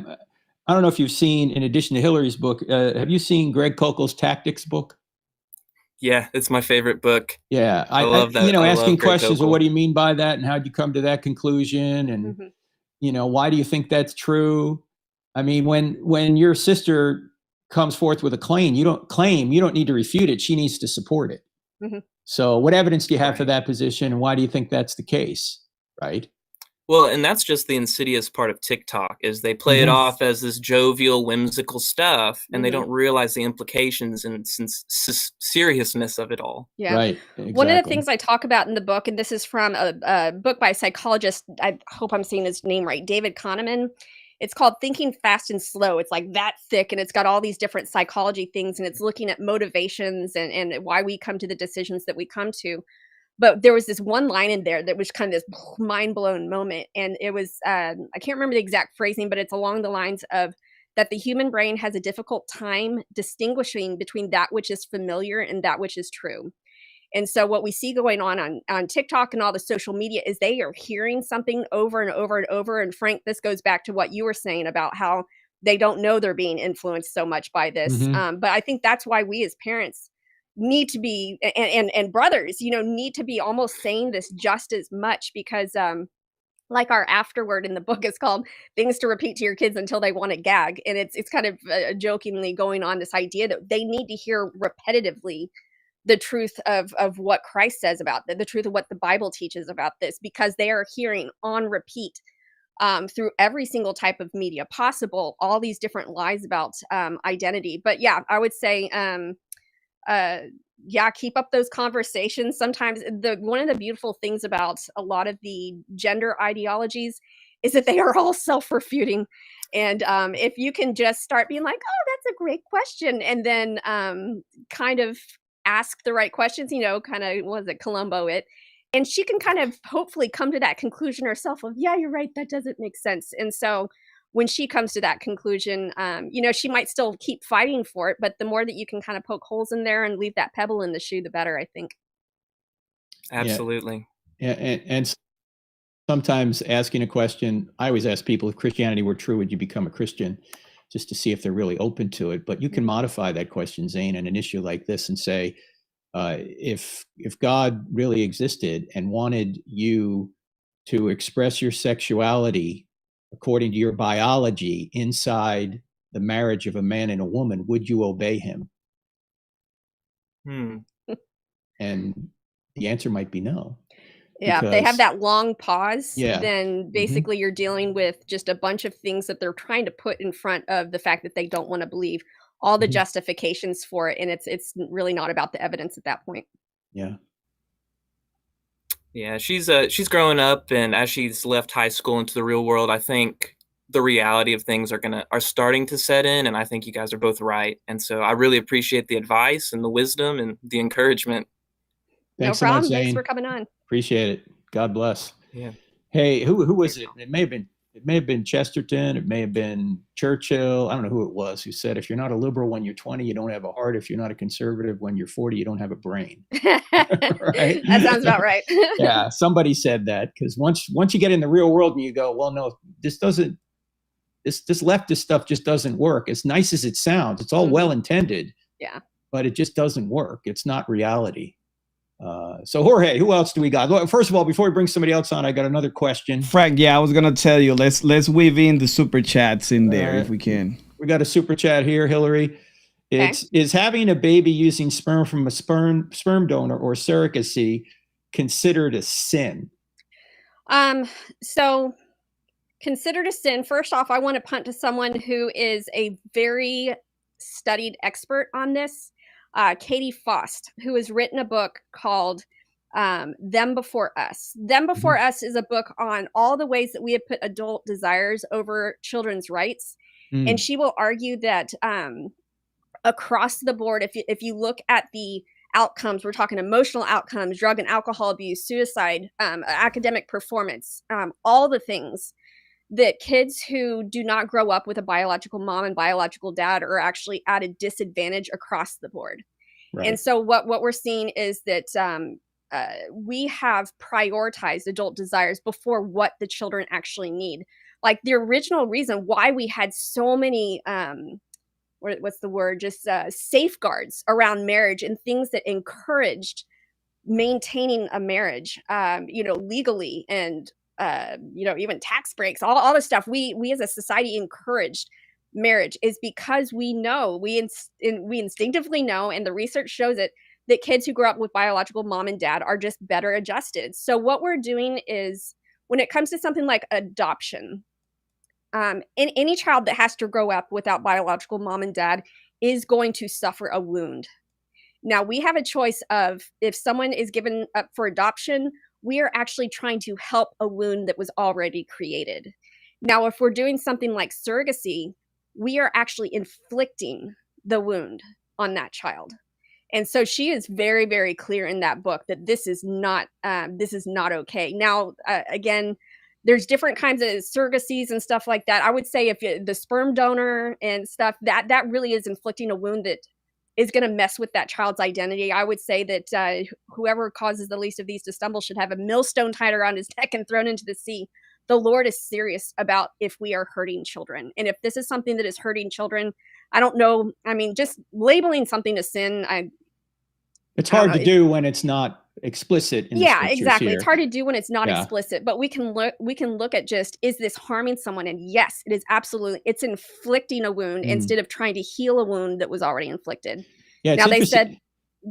don't know if you've seen, in addition to Hillary's book, have you seen Greg Koukl's Tactics book? Yeah, it's my favorite book. Yeah. I love that. Asking questions, well, what do you mean by that? And how'd you come to that conclusion? And, why do you think that's true? I mean, when your sister comes forth with a claim, you don't need to refute it. She needs to support it. So what evidence do you have for that position? And why do you think that's the case? Right. Well, and that's just the insidious part of TikTok, is they play it off as this jovial, whimsical stuff, and they don't realize the implications and seriousness of it all. Yeah. Right. Exactly. One of the things I talk about in the book, and this is from a book by a psychologist, I hope I'm saying his name right, David Kahneman. It's called Thinking Fast and Slow. It's like that thick, and it's got all these different psychology things, and it's looking at motivations and why we come to the decisions that we come to. But there was this one line in there that was kind of this mind-blown moment. And it was, I can't remember the exact phrasing, but it's along the lines of that the human brain has a difficult time distinguishing between that which is familiar and that which is true. And so what we see going on TikTok and all the social media is they are hearing something over and over and over. And Frank, this goes back to what you were saying about how they don't know they're being influenced so much by this. But I think that's why we as parents need to be, and brothers, need to be almost saying this just as much, because like our afterword in the book is called "Things to Repeat to Your Kids Until They Want to Gag," and it's kind of jokingly going on this idea that they need to hear repetitively the truth of what Christ says about the truth of what the Bible teaches about this, because they are hearing on repeat through every single type of media possible all these different lies about identity. But yeah, I would say keep up those conversations. Sometimes one of the beautiful things about a lot of the gender ideologies is that they are all self-refuting. And if you can just start being like, oh, that's a great question, and then kind of ask the right questions, kind of, was it Columbo it? And she can kind of hopefully come to that conclusion herself of, yeah, you're right, that doesn't make sense. And so when she comes to that conclusion, she might still keep fighting for it, but the more that you can kind of poke holes in there and leave that pebble in the shoe, the better, I think. Absolutely. Yeah. And sometimes asking a question, I always ask people, if Christianity were true, would you become a Christian? Just to see if they're really open to it. But you can modify that question, Zane, in an issue like this and say, if God really existed and wanted you to express your sexuality according to your biology inside the marriage of a man and a woman, would you obey him? And the answer might be no. Yeah, if they have that long pause, Yeah. then basically you're dealing with just a bunch of things that they're trying to put in front of the fact that they don't want to believe, all the justifications for it, and it's really not about the evidence at that point. Yeah. Yeah, she's growing up, and as she's left high school into the real world, I think the reality of things are starting to set in, and I think you guys are both right. And so I really appreciate the advice and the wisdom and the encouragement. Thanks no problem. So much, Zane. Thanks for coming on. Appreciate it. God bless. Yeah. Hey, who was it? It may have been Chesterton. It may have been Churchill. I don't know who it was who said, if you're not a liberal when you're 20, you don't have a heart. If you're not a conservative when you're 40, you don't have a brain. Right? That sounds about right. Yeah, somebody said that, because once you get in the real world and you go, well, no, this leftist stuff just doesn't work. As nice as it sounds, it's all well intended. Yeah. But it just doesn't work. It's not reality. So Jorge, who else do we got? Well, first of all, before we bring somebody else on, I got another question. Frank, yeah, I was gonna tell you, let's weave in the super chats in there if we can. We got a super chat here, Hillary. Is having a baby using sperm from a sperm donor or surrogacy considered a sin? So considered a sin. First off, I want to punt to someone who is a very studied expert on this. Katie Faust, who has written a book called Them Before Us. Them Before Us is a book on all the ways that we have put adult desires over children's rights. And she will argue that across the board, if you look at the outcomes, we're talking emotional outcomes, drug and alcohol abuse, suicide, academic performance, all the things that kids who do not grow up with a biological mom and biological dad are actually at a disadvantage across the board. Right. And so what we're seeing is that we have prioritized adult desires before what the children actually need. Like the original reason why we had so many, safeguards around marriage and things that encouraged maintaining a marriage, legally, and even tax breaks, all the stuff we as a society encouraged marriage, is because we know, we instinctively know, and the research shows it, that kids who grow up with biological mom and dad are just better adjusted. So what we're doing is, when it comes to something like adoption, any child that has to grow up without biological mom and dad is going to suffer a wound. Now, we have a choice of, if someone is given up for adoption, we are actually trying to help a wound that was already created. Now, if we're doing something like surrogacy, we are actually inflicting the wound on that child. And so she is very, very clear in that book that this is not okay. Now, again, there's different kinds of surrogacies and stuff like that. I would say if the sperm donor and stuff, that really is inflicting a wound that is going to mess with that child's identity. I would say that whoever causes the least of these to stumble should have a millstone tied around his neck and thrown into the sea. The Lord is serious about if we are hurting children. And if this is something that is hurting children, I don't know. I mean, just labeling something a sin, It's hard to do when it's not explicit in the scriptures exactly. here. It's hard to do when it's not explicit, but we can look at just, is this harming someone? And yes, it is absolutely, it's inflicting a wound instead of trying to heal a wound that was already inflicted. Yeah, now they said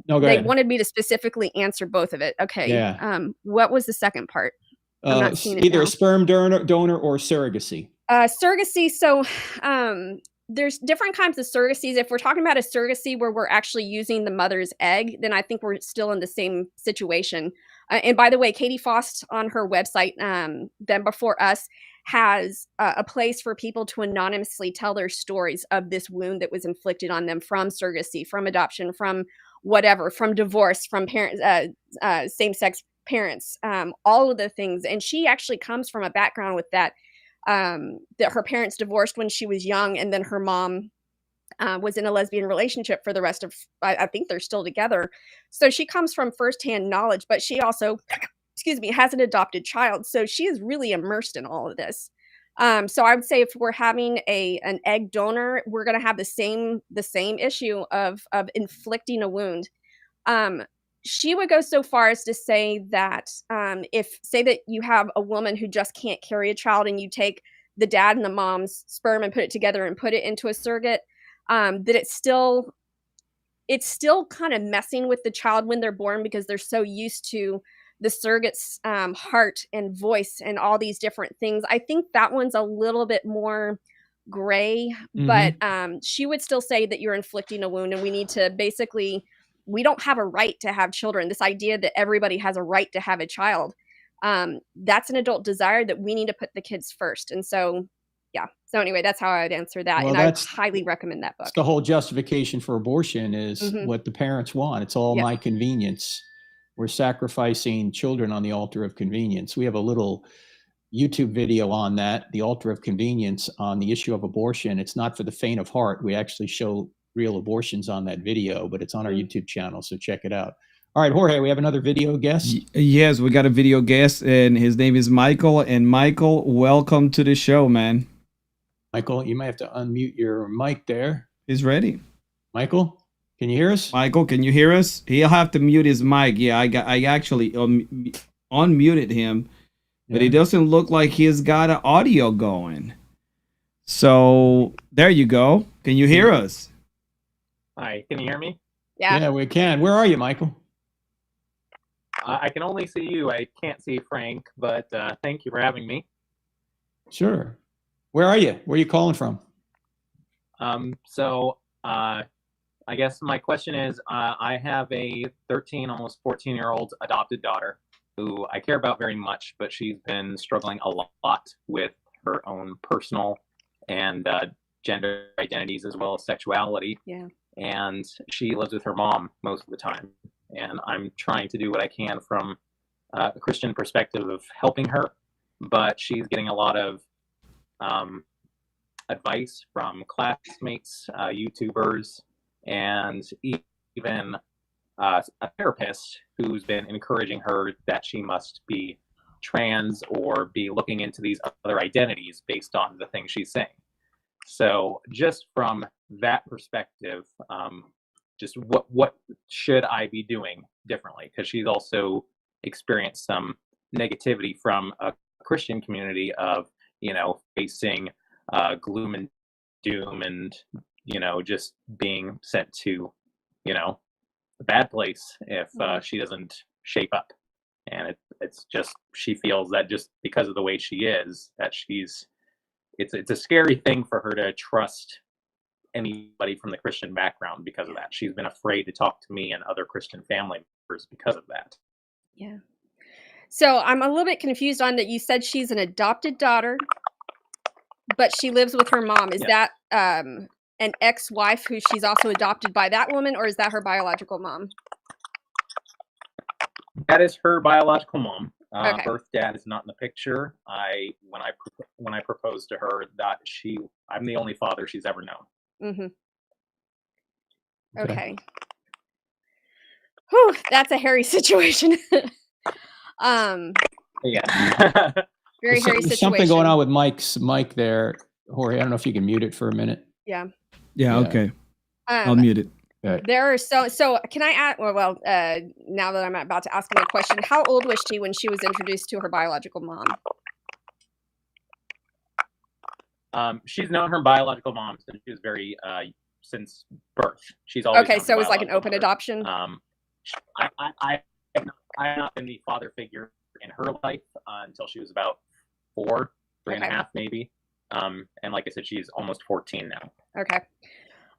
they ahead. wanted me to specifically answer both of it. Okay. Yeah. What was the second part? I'm not seeing it either now. a sperm donor or surrogacy. Surrogacy. So there's different kinds of surrogacies. If we're talking about a surrogacy where we're actually using the mother's egg, then I think we're still in the same situation. And by the way, Katie Faust on her website, Them Before Us, has a place for people to anonymously tell their stories of this wound that was inflicted on them from surrogacy, from adoption, from whatever, from divorce, from parents, same-sex parents, all of the things. And she actually comes from a background with that her parents divorced when she was young, and then her mom was in a lesbian relationship for the rest of, I think they're still together. So she comes from firsthand knowledge, but she also, has an adopted child. So she is really immersed in all of this. So I would say if we're having an egg donor, we're going to have the same issue of inflicting a wound. She would go so far as to say that say that you have a woman who just can't carry a child, and you take the dad and the mom's sperm and put it together and put it into a surrogate, that it's still kind of messing with the child when they're born, because they're so used to the surrogate's heart and voice and all these different things. I think that one's a little bit more gray, but she would still say that you're inflicting a wound, and we need to basically, we don't have a right to have children. This idea that everybody has a right to have a child, that's an adult desire that we need to put the kids first. And so, so anyway, that's how I would answer that. Well, and I highly recommend that book. The whole justification for abortion is what the parents want. It's all my convenience. We're sacrificing children on the altar of convenience. We have a little YouTube video on that, the altar of convenience, on the issue of abortion. It's not for the faint of heart. We actually show real abortions on that video, but it's on our YouTube channel, so check it out. All right, Jorge, we have another video guest. Yes, we got a video guest, and his name is Michael. And Michael, welcome to the show, man. Michael, you might have to unmute your mic there. He's ready. Michael, can you hear us? Michael, can you hear us? He'll have to mute his mic. Yeah, I actually unmuted him, but it doesn't look like he's got an audio going. So there you go. Can you hear us? Hi, can you hear me? Yeah, we can. Where are you, Michael? I can only see you. I can't see Frank, but thank you for having me. Sure. Where are you? Where are you calling from? I guess my question is, I have a 13, almost 14-year-old adopted daughter who I care about very much, but she's been struggling a lot with her own personal and gender identities, as well as sexuality. Yeah. And she lives with her mom most of the time. And I'm trying to do what I can from a Christian perspective of helping her, but she's getting a lot of advice from classmates, YouTubers, and even a therapist who's been encouraging her that she must be trans or be looking into these other identities based on the things she's saying. So just from that perspective, just what should I be doing differently? Because she's also experienced some negativity from a Christian community of, facing gloom and doom and, just being sent to, a bad place if she doesn't shape up. And it's just, she feels that just because of the way she is, that it's a scary thing for her to trust anybody from the Christian background because of that. She's been afraid to talk to me and other Christian family members because of that. Yeah. So I'm a little bit confused on that. You said she's an adopted daughter, but she lives with her mom. Is that an ex-wife who she's also adopted by that woman, or is that her biological mom? That is her biological mom. Okay. Birth dad is not in the picture. When I proposed to her, that I'm the only father she's ever known. Okay. Whew, that's a hairy situation. Yeah. Very hairy situation. Something going on with Mike's mic there, Jorge. I don't know if you can mute it for a minute. Yeah. Yeah. Okay. I'll mute it. There are so can I ask, now that I'm about to ask him a question, how old was she when she was introduced to her biological mom? She's known her biological mom since she was since birth. She's always Okay, known so her it was like an biological open mother. adoption. I have not been the father figure in her life until she was about 3 and a half maybe. And like I said, she's almost 14 now. Okay.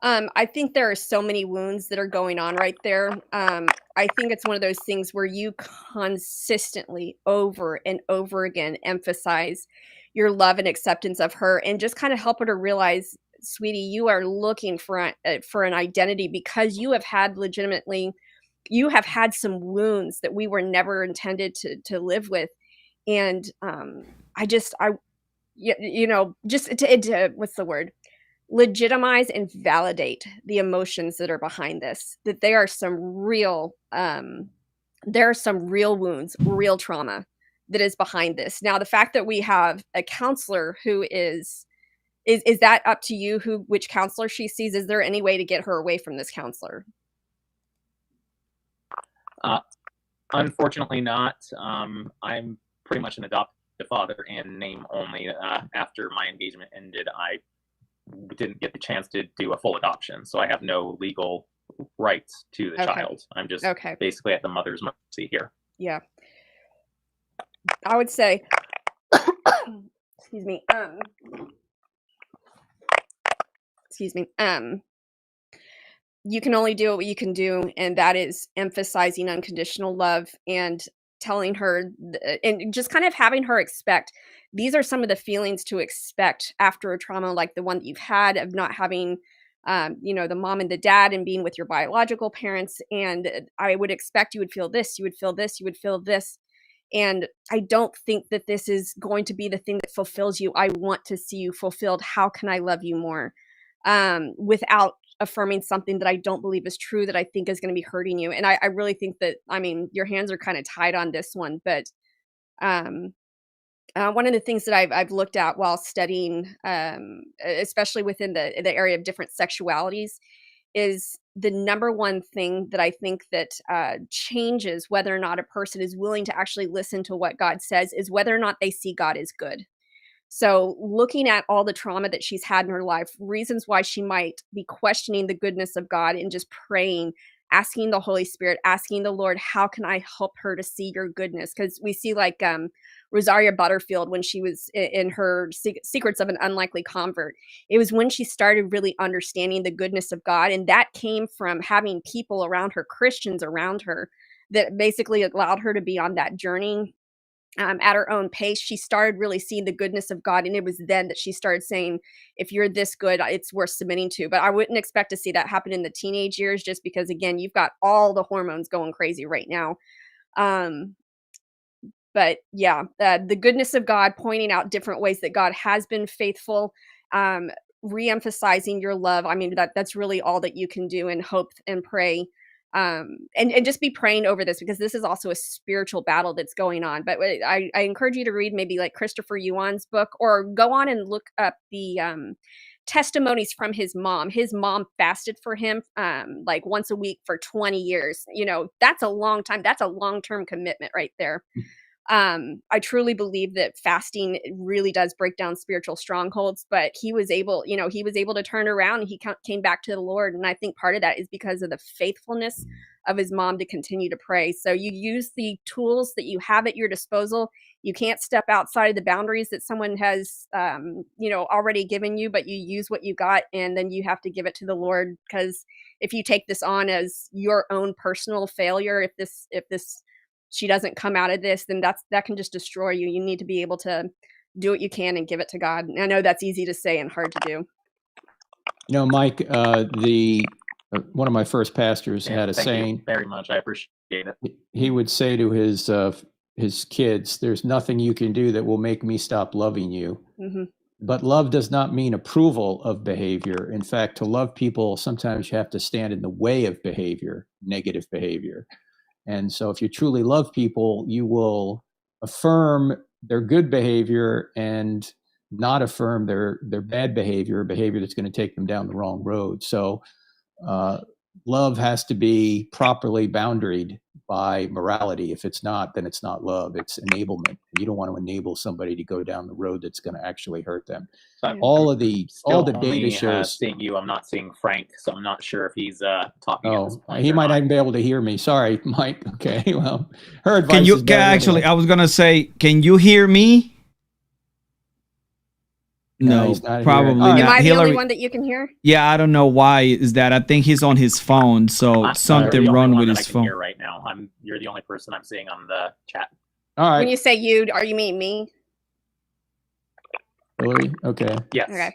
I think there are so many wounds that are going on right there. I think it's one of those things where you consistently over and over again emphasize your love and acceptance of her, and just kind of help her to realize, sweetie, you are looking for an identity because you have had some wounds that we were never intended to live with. And just what's the word? Legitimize and validate the emotions that are behind this, that there are some real wounds, real trauma that is behind this. Now, the fact that we have a counselor who is that up to you which counselor she sees? Is there any way to get her away from this counselor? Unfortunately not. I'm pretty much an adoptive father in name only. After my engagement ended, I didn't get the chance to do a full adoption, so I have no legal rights to the child. I'm just basically at the mother's mercy here. Yeah, I would say excuse me, you can only do what you can do, and that is emphasizing unconditional love and telling her and just kind of having her expect these are some of the feelings to expect after a trauma like the one that you've had of not having the mom and the dad and being with your biological parents. And I would expect you would feel this, you would feel this, you would feel this. And I don't think that this is going to be the thing that fulfills you. I want to see you fulfilled. How can I love you more? Without affirming something that I don't believe is true, that I think is going to be hurting you. And I really think that, your hands are kind of tied on this one, but one of the things that I've looked at while studying, especially within the area of different sexualities, is the number one thing that I think that changes whether or not a person is willing to actually listen to what God says is whether or not they see God as good. So looking at all the trauma that she's had in her life, reasons why she might be questioning the goodness of God, and just praying, asking the Holy Spirit, asking the Lord, how can I help her to see your goodness? Because we see like Rosaria Butterfield, when she was in her Secrets of an Unlikely Convert, it was when she started really understanding the goodness of God. And that came from having people around her, Christians around her, that basically allowed her to be on that journey at her own pace. She started really seeing the goodness of God. And it was then that she started saying, if you're this good, it's worth submitting to. But I wouldn't expect to see that happen in the teenage years, just because, again, you've got all the hormones going crazy right now. But yeah, the goodness of God, pointing out different ways that God has been faithful, re-emphasizing your love. That's really all that you can do, and hope and pray. And just be praying over this, because this is also a spiritual battle that's going on. But I encourage you to read maybe like Christopher Yuan's book, or go on and look up the testimonies from his mom. His mom fasted for him like once a week for 20 years. That's a long time. That's a long-term commitment right there. I truly believe that fasting really does break down spiritual strongholds, but he was able to turn around, and he came back to the Lord. And I think part of that is because of the faithfulness of his mom to continue to pray. So you use the tools that you have at your disposal. You can't step outside of the boundaries that someone has, already given you, but you use what you got, and then you have to give it to the Lord. Because if you take this on as your own personal failure, if this she doesn't come out of this, then that can just destroy you. You need to be able to do what you can and give it to God. And I know that's easy to say and hard to do. Mike, one of my first pastors had a saying. You very much. I appreciate it. He would say to his kids, "There's nothing you can do that will make me stop loving you." Mm-hmm. But love does not mean approval of behavior. In fact, to love people, sometimes you have to stand in the way of behavior, negative behavior. And so if you truly love people, you will affirm their good behavior and not affirm their bad behavior that's going to take them down the wrong road. So love has to be properly boundaried by morality. If it's not, then it's not love. It's enablement. You don't want to enable somebody to go down the road that's going to actually hurt them. So all the data shows. Seeing you, I'm not seeing Frank, so I'm not sure if he's talking. At this point he might not even be able to hear me. Sorry, Mike. Okay, well, her advice. Can you is better actually? anyway. I was gonna say, can you hear me? No, he's not probably hearing. not. Am I the Hillary, only one that you can hear? yeah, I don't know why is that. I think he's on his phone, so something wrong with his phone. Here right now, you're the only person I'm seeing on the chat. All right. When you say you, are you mean me? Hillary? Okay. Yes. Okay.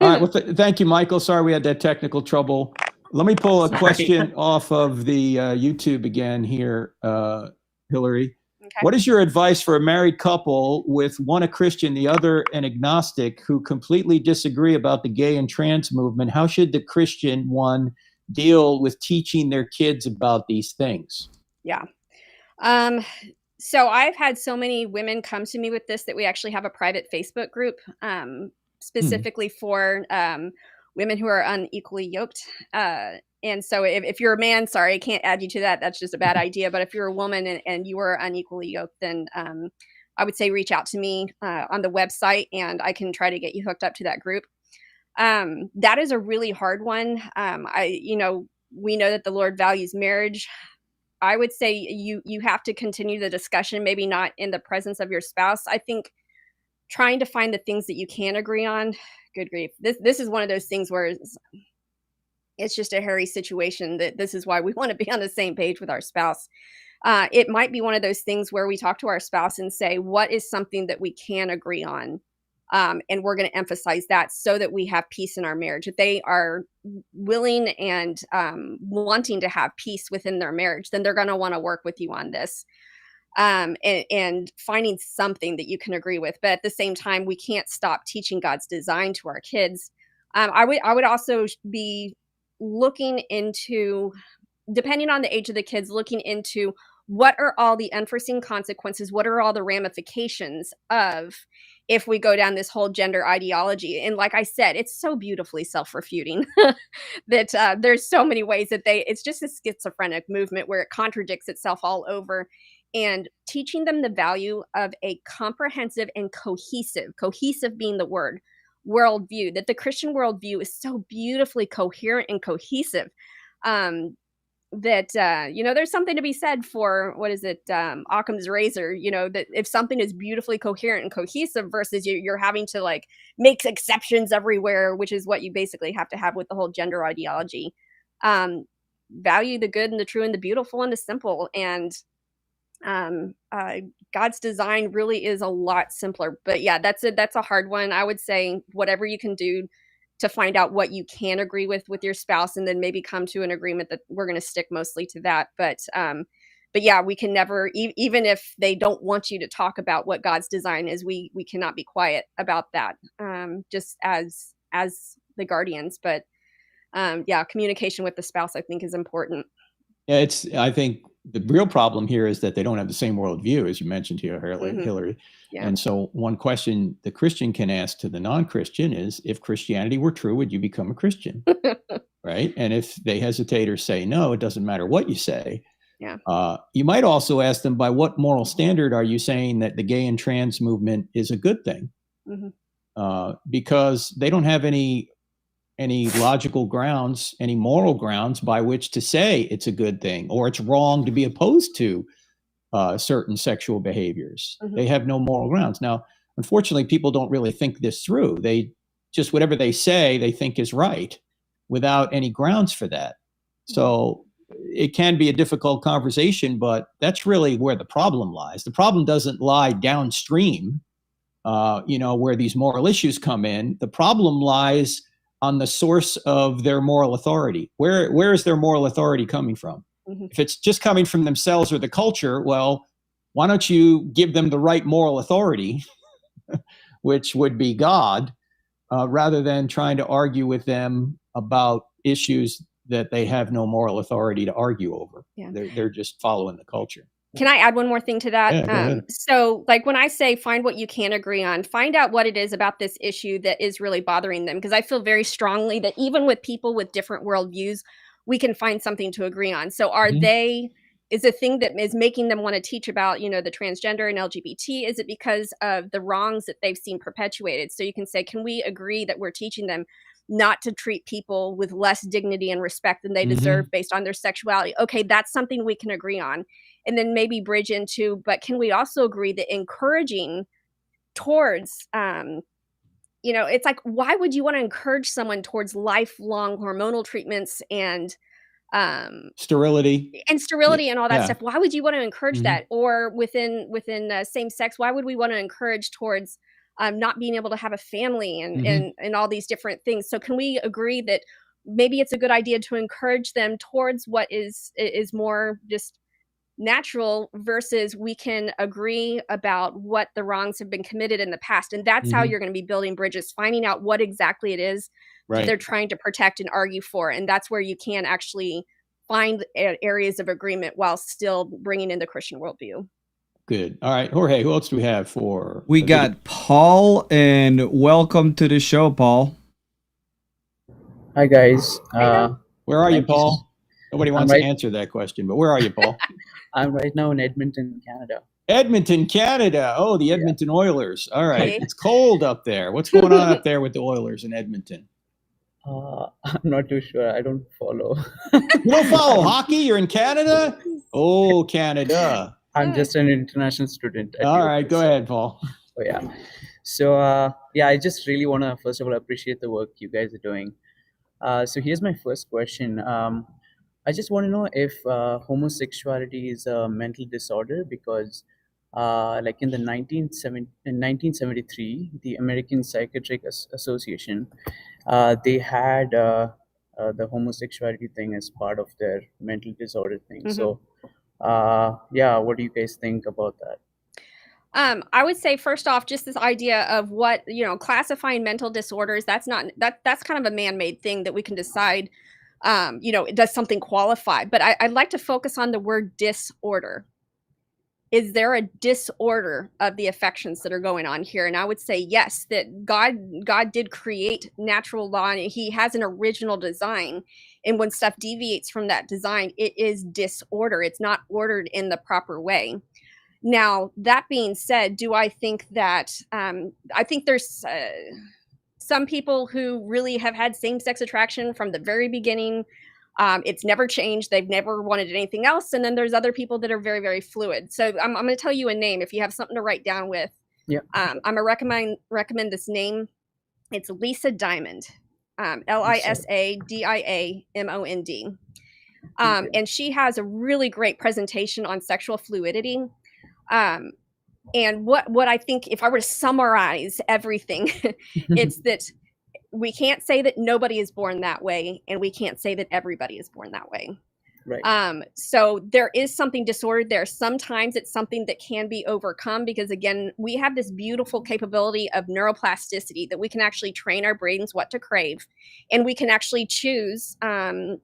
All right. Well, thank you, Michael. Sorry we had that technical trouble. Let me pull a question off of the YouTube again here, Hillary. Okay. What is your advice for a married couple with one a Christian, the other an agnostic, who completely disagree about the gay and trans movement? How should the Christian one deal with teaching their kids about these things? Yeah. So I've had so many women come to me with this that we actually have a private Facebook group specifically for women who are unequally yoked. And so if you're a man, sorry, I can't add you to that. That's just a bad idea. But if you're a woman and you are unequally yoked, then I would say reach out to me on the website and I can try to get you hooked up to that group. That is a really hard one. We know that the Lord values marriage. I would say you have to continue the discussion, maybe not in the presence of your spouse. I think trying to find the things that you can agree on, good grief. This is one of those things where it's just a hairy situation. That this is why we want to be on the same page with our spouse. It might be one of those things where we talk to our spouse and say, what is something that we can agree on? And we're going to emphasize that so that we have peace in our marriage. If they are willing and wanting to have peace within their marriage, then they're going to want to work with you on this. And finding something that you can agree with. But at the same time, we can't stop teaching God's design to our kids. I would also be looking into, depending on the age of the kids, looking into what are all the unforeseen consequences, what are all the ramifications of if we go down this whole gender ideology. And like I said, it's so beautifully self-refuting that there's so many ways that it's just a schizophrenic movement where it contradicts itself all over. And teaching them the value of a comprehensive and cohesive being the word, worldview, that the Christian worldview is so beautifully coherent and cohesive that there's something to be said for, what is it, Occam's razor, that if something is beautifully coherent and cohesive versus you're having to like make exceptions everywhere, which is what you basically have to have with the whole gender ideology. Value the good and the true and the beautiful and the simple. And God's design really is a lot simpler. But yeah, that's a hard one. I would say whatever you can do to find out what you can agree with your spouse, and then maybe come to an agreement that we're going to stick mostly to that. But yeah, we can never, even if they don't want you to talk about what God's design is, we cannot be quiet about that, just as the guardians. But yeah, communication with the spouse, I think, is important. Yeah, I think the real problem here is that they don't have the same worldview, as you mentioned here, Hillary. Yeah. And so one question the Christian can ask to the non-Christian is, if Christianity were true, would you become a Christian? Right? And if they hesitate or say no, it doesn't matter what you say. Yeah. You might also ask them, by what moral standard are you saying that the gay and trans movement is a good thing? Mm-hmm. Because they don't have any logical grounds, any moral grounds by which to say it's a good thing or it's wrong to be opposed to certain sexual behaviors. Mm-hmm. They have no moral grounds. Now, unfortunately, people don't really think this through. They just, whatever they say, they think is right without any grounds for that. So it can be a difficult conversation, but that's really where the problem lies. The problem doesn't lie downstream, where these moral issues come in. The problem lies on the source of their moral authority. Where is their moral authority coming from? Mm-hmm. If it's just coming from themselves or the culture, well, why don't you give them the right moral authority, which would be God, rather than trying to argue with them about issues that they have no moral authority to argue over. Yeah. They're just following the culture. Can I add one more thing to that? Yeah, so like when I say find what you can agree on, find out what it is about this issue that is really bothering them. Because I feel very strongly that even with people with different worldviews, we can find something to agree on. So are they, is the thing that is making them want to teach about, you know, the transgender and LGBT, is it because of the wrongs that they've seen perpetuated? So you can say, can we agree that we're teaching them not to treat people with less dignity and respect than they deserve based on their sexuality? Okay, that's something we can agree on. And then maybe bridge into, but can we also agree that encouraging towards, you know, it's like, why would you want to encourage someone towards lifelong hormonal treatments and sterility and all that stuff? Why would you want to encourage that? Or within same sex, why would we want to encourage towards not being able to have a family and all these different things? So can we agree that maybe it's a good idea to encourage them towards what is more just natural, versus we can agree about what the wrongs have been committed in the past? And that's how you're going to be building bridges, finding out what exactly it is that they're trying to protect and argue for. And that's where you can actually find areas of agreement while still bringing in the Christian worldview. Good. All right, Jorge, who else do we have for? We got Paul, and welcome to the show, Paul. Hi, guys. Where are you, Paul? Nobody wants to answer that question, but where are you, Paul? I'm right now in Edmonton, Canada. Edmonton, Canada. Oh, the Edmonton Oilers. All right. It's cold up there. What's going on up there with the Oilers in Edmonton? I'm not too sure. I don't follow. You don't follow hockey? You're in Canada? Oh, Canada. I'm just an international student. All right. Go ahead, Paul. Oh, yeah. So, I just really want to, first of all, appreciate the work you guys are doing. So here's my first question. I just want to know if homosexuality is a mental disorder, because like in 1973, the American Psychiatric Association, they had the homosexuality thing as part of their mental disorder thing. So what do you guys think about that? I would say, first off, just this idea of what, you know, classifying mental disorders, that's kind of a man-made thing that we can decide, you know, does something qualify? But I'd like to focus on the word disorder. Is there a disorder of the affections that are going on here? And I would say yes, that God did create natural law, and he has an original design. And when stuff deviates from that design, it is disorder. It's not ordered in the proper way. Now, that being said, do I think that, I think there's some people who really have had same-sex attraction from the very beginning. It's never changed. They've never wanted anything else. And then there's other people that are very, very fluid. So I'm going to tell you a name if you have something to write down with. Yeah. I'm going to recommend this name. It's Lisa Diamond, LISADIAMOND. And she has a really great presentation on sexual fluidity. And what I think, if I were to summarize everything, it's that we can't say that nobody is born that way, and we can't say that everybody is born that way. Right. So there is something disordered there. Sometimes it's something that can be overcome, because again, we have this beautiful capability of neuroplasticity that we can actually train our brains what to crave, and we can actually choose to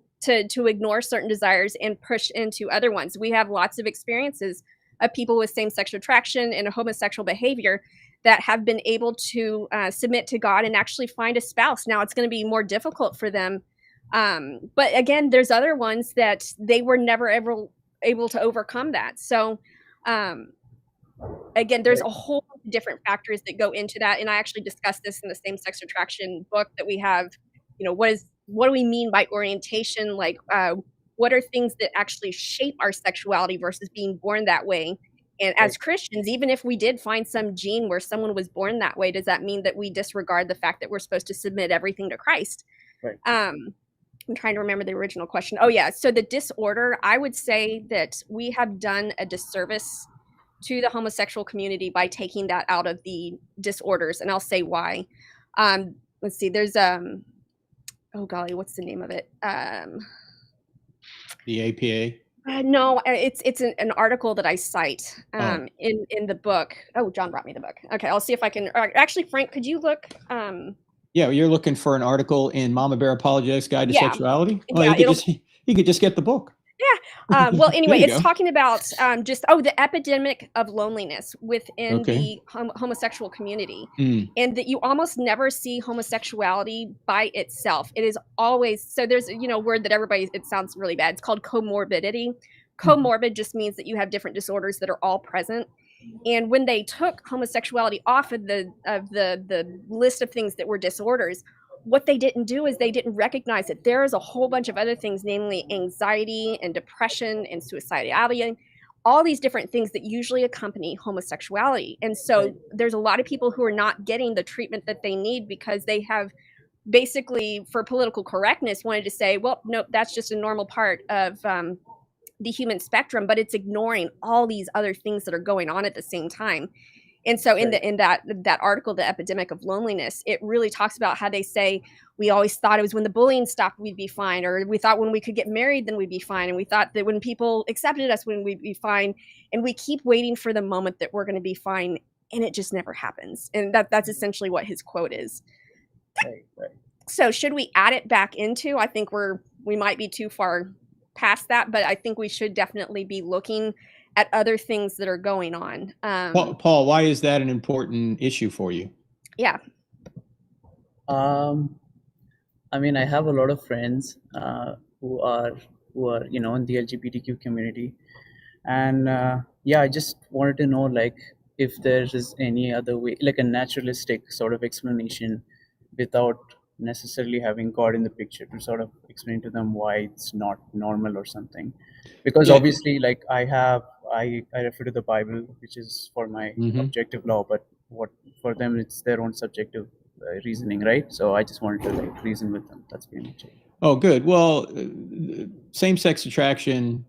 ignore certain desires and push into other ones. We have lots of experiences of people with same-sex attraction and homosexual behavior that have been able to submit to God and actually find a spouse. Now, it's going to be more difficult for them. But again, there's other ones that they were never ever able to overcome that. So again, there's a whole bunch of different factors that go into that. And I actually discussed this in the same-sex attraction book that we have. You know, what do we mean by orientation? Like, what are things that actually shape our sexuality versus being born that way? And as Christians, even if we did find some gene where someone was born that way, does that mean that we disregard the fact that we're supposed to submit everything to Christ? Right. I'm trying to remember the original question. Oh, yeah. So the disorder, I would say that we have done a disservice to the homosexual community by taking that out of the disorders. And I'll say why. Let's see. There's, oh, golly, what's the name of it? The APA? No, it's an article that I cite in the book. Oh, John brought me the book. Okay, I'll see if I can. Actually, Frank, could you look? Yeah, you're looking for an article in Mama Bear Apologetics Guide to Sexuality? Well, Yeah, you could just get the book. Well, anyway, you it's go. talking about the epidemic of loneliness within Okay. the homosexual community, Mm. and that you almost never see homosexuality by itself. It is always, so there's a word that everybody, it sounds really bad. It's called comorbidity. Comorbid just means that you have different disorders that are all present. And when they took homosexuality off of the list of things that were disorders, what they didn't do is they didn't recognize that there is a whole bunch of other things, namely anxiety and depression and suicidality, all these different things that usually accompany homosexuality. And so there's a lot of people who are not getting the treatment that they need because they have basically, for political correctness, wanted to say, well, no, that's just a normal part of the human spectrum, but it's ignoring all these other things that are going on at the same time. And so in that article, The Epidemic of Loneliness, it really talks about how they say, we always thought it was when the bullying stopped, we'd be fine. Or we thought when we could get married, then we'd be fine. And we thought that when people accepted us, when we'd be fine. And we keep waiting for the moment that we're going to be fine. And it just never happens. And that's essentially what his quote is. Right. So should we add it back into, I think we might be too far past that, but I think we should definitely be looking at other things that are going on. Paul, why is that an important issue for you? Yeah. I mean, I have a lot of friends who are in the LGBTQ community, and I just wanted to know, like, if there is any other way, like a naturalistic sort of explanation, without necessarily having God in the picture, to sort of explain to them why it's not normal or something. Because obviously, like, I refer to the Bible, which is for my objective law, but what for them it's their own subjective reasoning, right? So I just wanted to like reason with them. That's pretty much it. Oh, good. Well, same-sex attraction,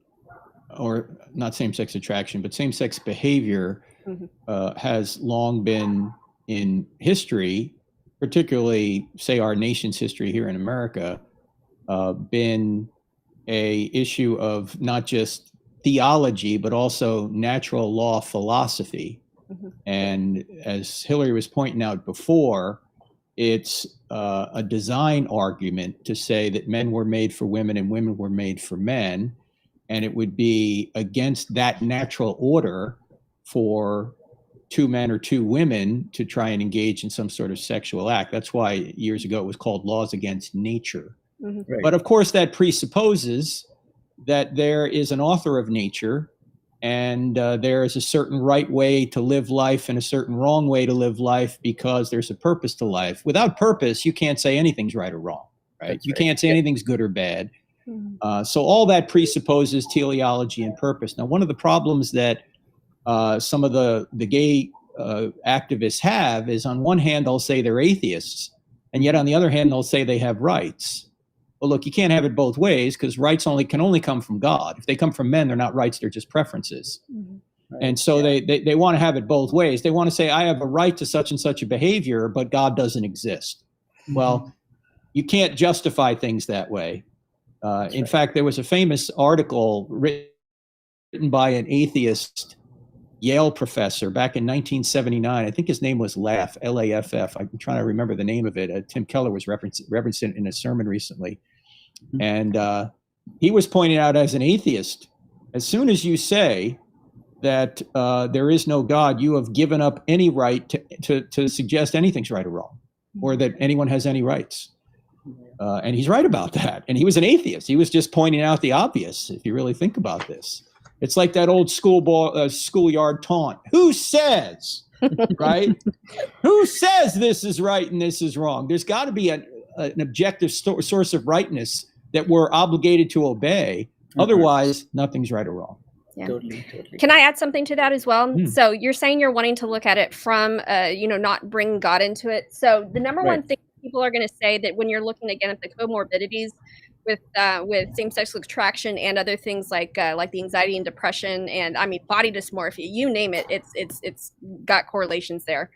or not same-sex attraction, but same-sex behavior has long been in history, particularly, say, our nation's history here in America, been a issue of not just theology, but also natural law philosophy. And as Hillary was pointing out before, it's a design argument to say that men were made for women and women were made for men. And it would be against that natural order for two men or two women to try and engage in some sort of sexual act. That's why years ago it was called laws against nature. Right. But of course, that presupposes that there is an author of nature, and there is a certain right way to live life and a certain wrong way to live life, because there's a purpose to life. Without purpose, you can't say anything's right or wrong, right? That's You right. can't say anything's good or bad. So all that presupposes teleology and purpose. Now, one of the problems that some of the gay activists have is, on one hand, they'll say they're atheists, and yet on the other hand, they'll say they have rights. Well, look, you can't have it both ways, because rights can only come from God. If they come from men, they're not rights, they're just preferences. Right. And so they want to have it both ways. They want to say, I have a right to such and such a behavior, but God doesn't exist. Well, you can't justify things that way. In fact, there was a famous article written by an atheist Yale professor back in 1979. I think his name was Laff, L-A-F-F. I'm trying to remember the name of it. Tim Keller was referencing it in a sermon recently. And he was pointing out, as an atheist, as soon as you say that there is no God, you have given up any right to suggest anything's right or wrong, or that anyone has any rights. And he's right about that. And he was an atheist. He was just pointing out the obvious, if you really think about this. It's like that old schoolyard taunt. Who says, right? Who says this is right and this is wrong? There's got to be an objective source of rightness that we're obligated to obey. Otherwise, nothing's right or wrong. Yeah. Totally. Can I add something to that as well? So you're saying you're wanting to look at it from, not bring God into it. So the number one thing people are going to say, that when you're looking again at the comorbidities with same-sex attraction and other things like the anxiety and depression, and body dysmorphia, you name it, it's got correlations there.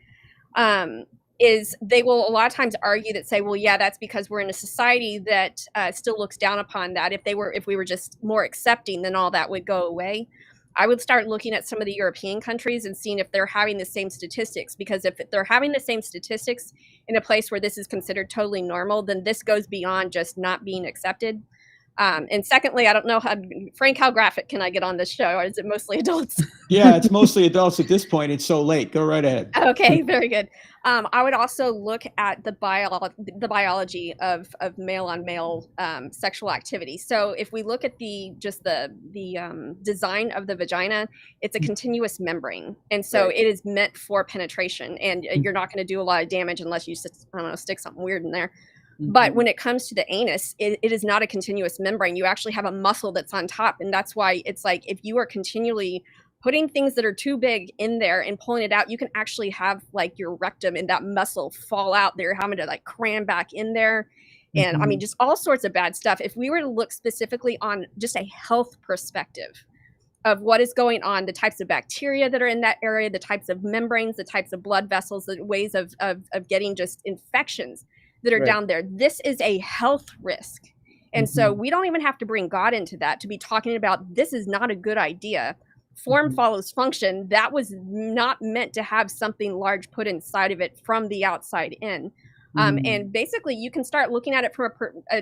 Is they will a lot of times argue that, say, well, yeah, that's because we're in a society that still looks down upon that. If we were just more accepting, then all that would go away. I would start looking at some of the European countries and seeing if they're having the same statistics, because if they're having the same statistics in a place where this is considered totally normal, then this goes beyond just not being accepted. And secondly, I don't know Frank, how graphic can I get on this show, or is it mostly adults? Yeah, it's mostly adults at this point. It's so late. Go right ahead. Okay, very good. I would also look at the biology of male on male sexual activity. So if we look at the design of the vagina, it's a continuous membrane, and so it is meant for penetration. And you're not going to do a lot of damage unless you stick something weird in there. But when it comes to the anus, it is not a continuous membrane. You actually have a muscle that's on top, and that's why it's like if you are continually putting things that are too big in there and pulling it out, you can actually have like your rectum and that muscle fall out there, having to like cram back in there. And I mean, just all sorts of bad stuff. If we were to look specifically on just a health perspective of what is going on, the types of bacteria that are in that area, the types of membranes, the types of blood vessels, the ways of getting just infections that are down there, this is a health risk. And so we don't even have to bring God into that to be talking about this is not a good idea. Form follows function. That was not meant to have something large put inside of it from the outside in. And basically, you can start looking at it from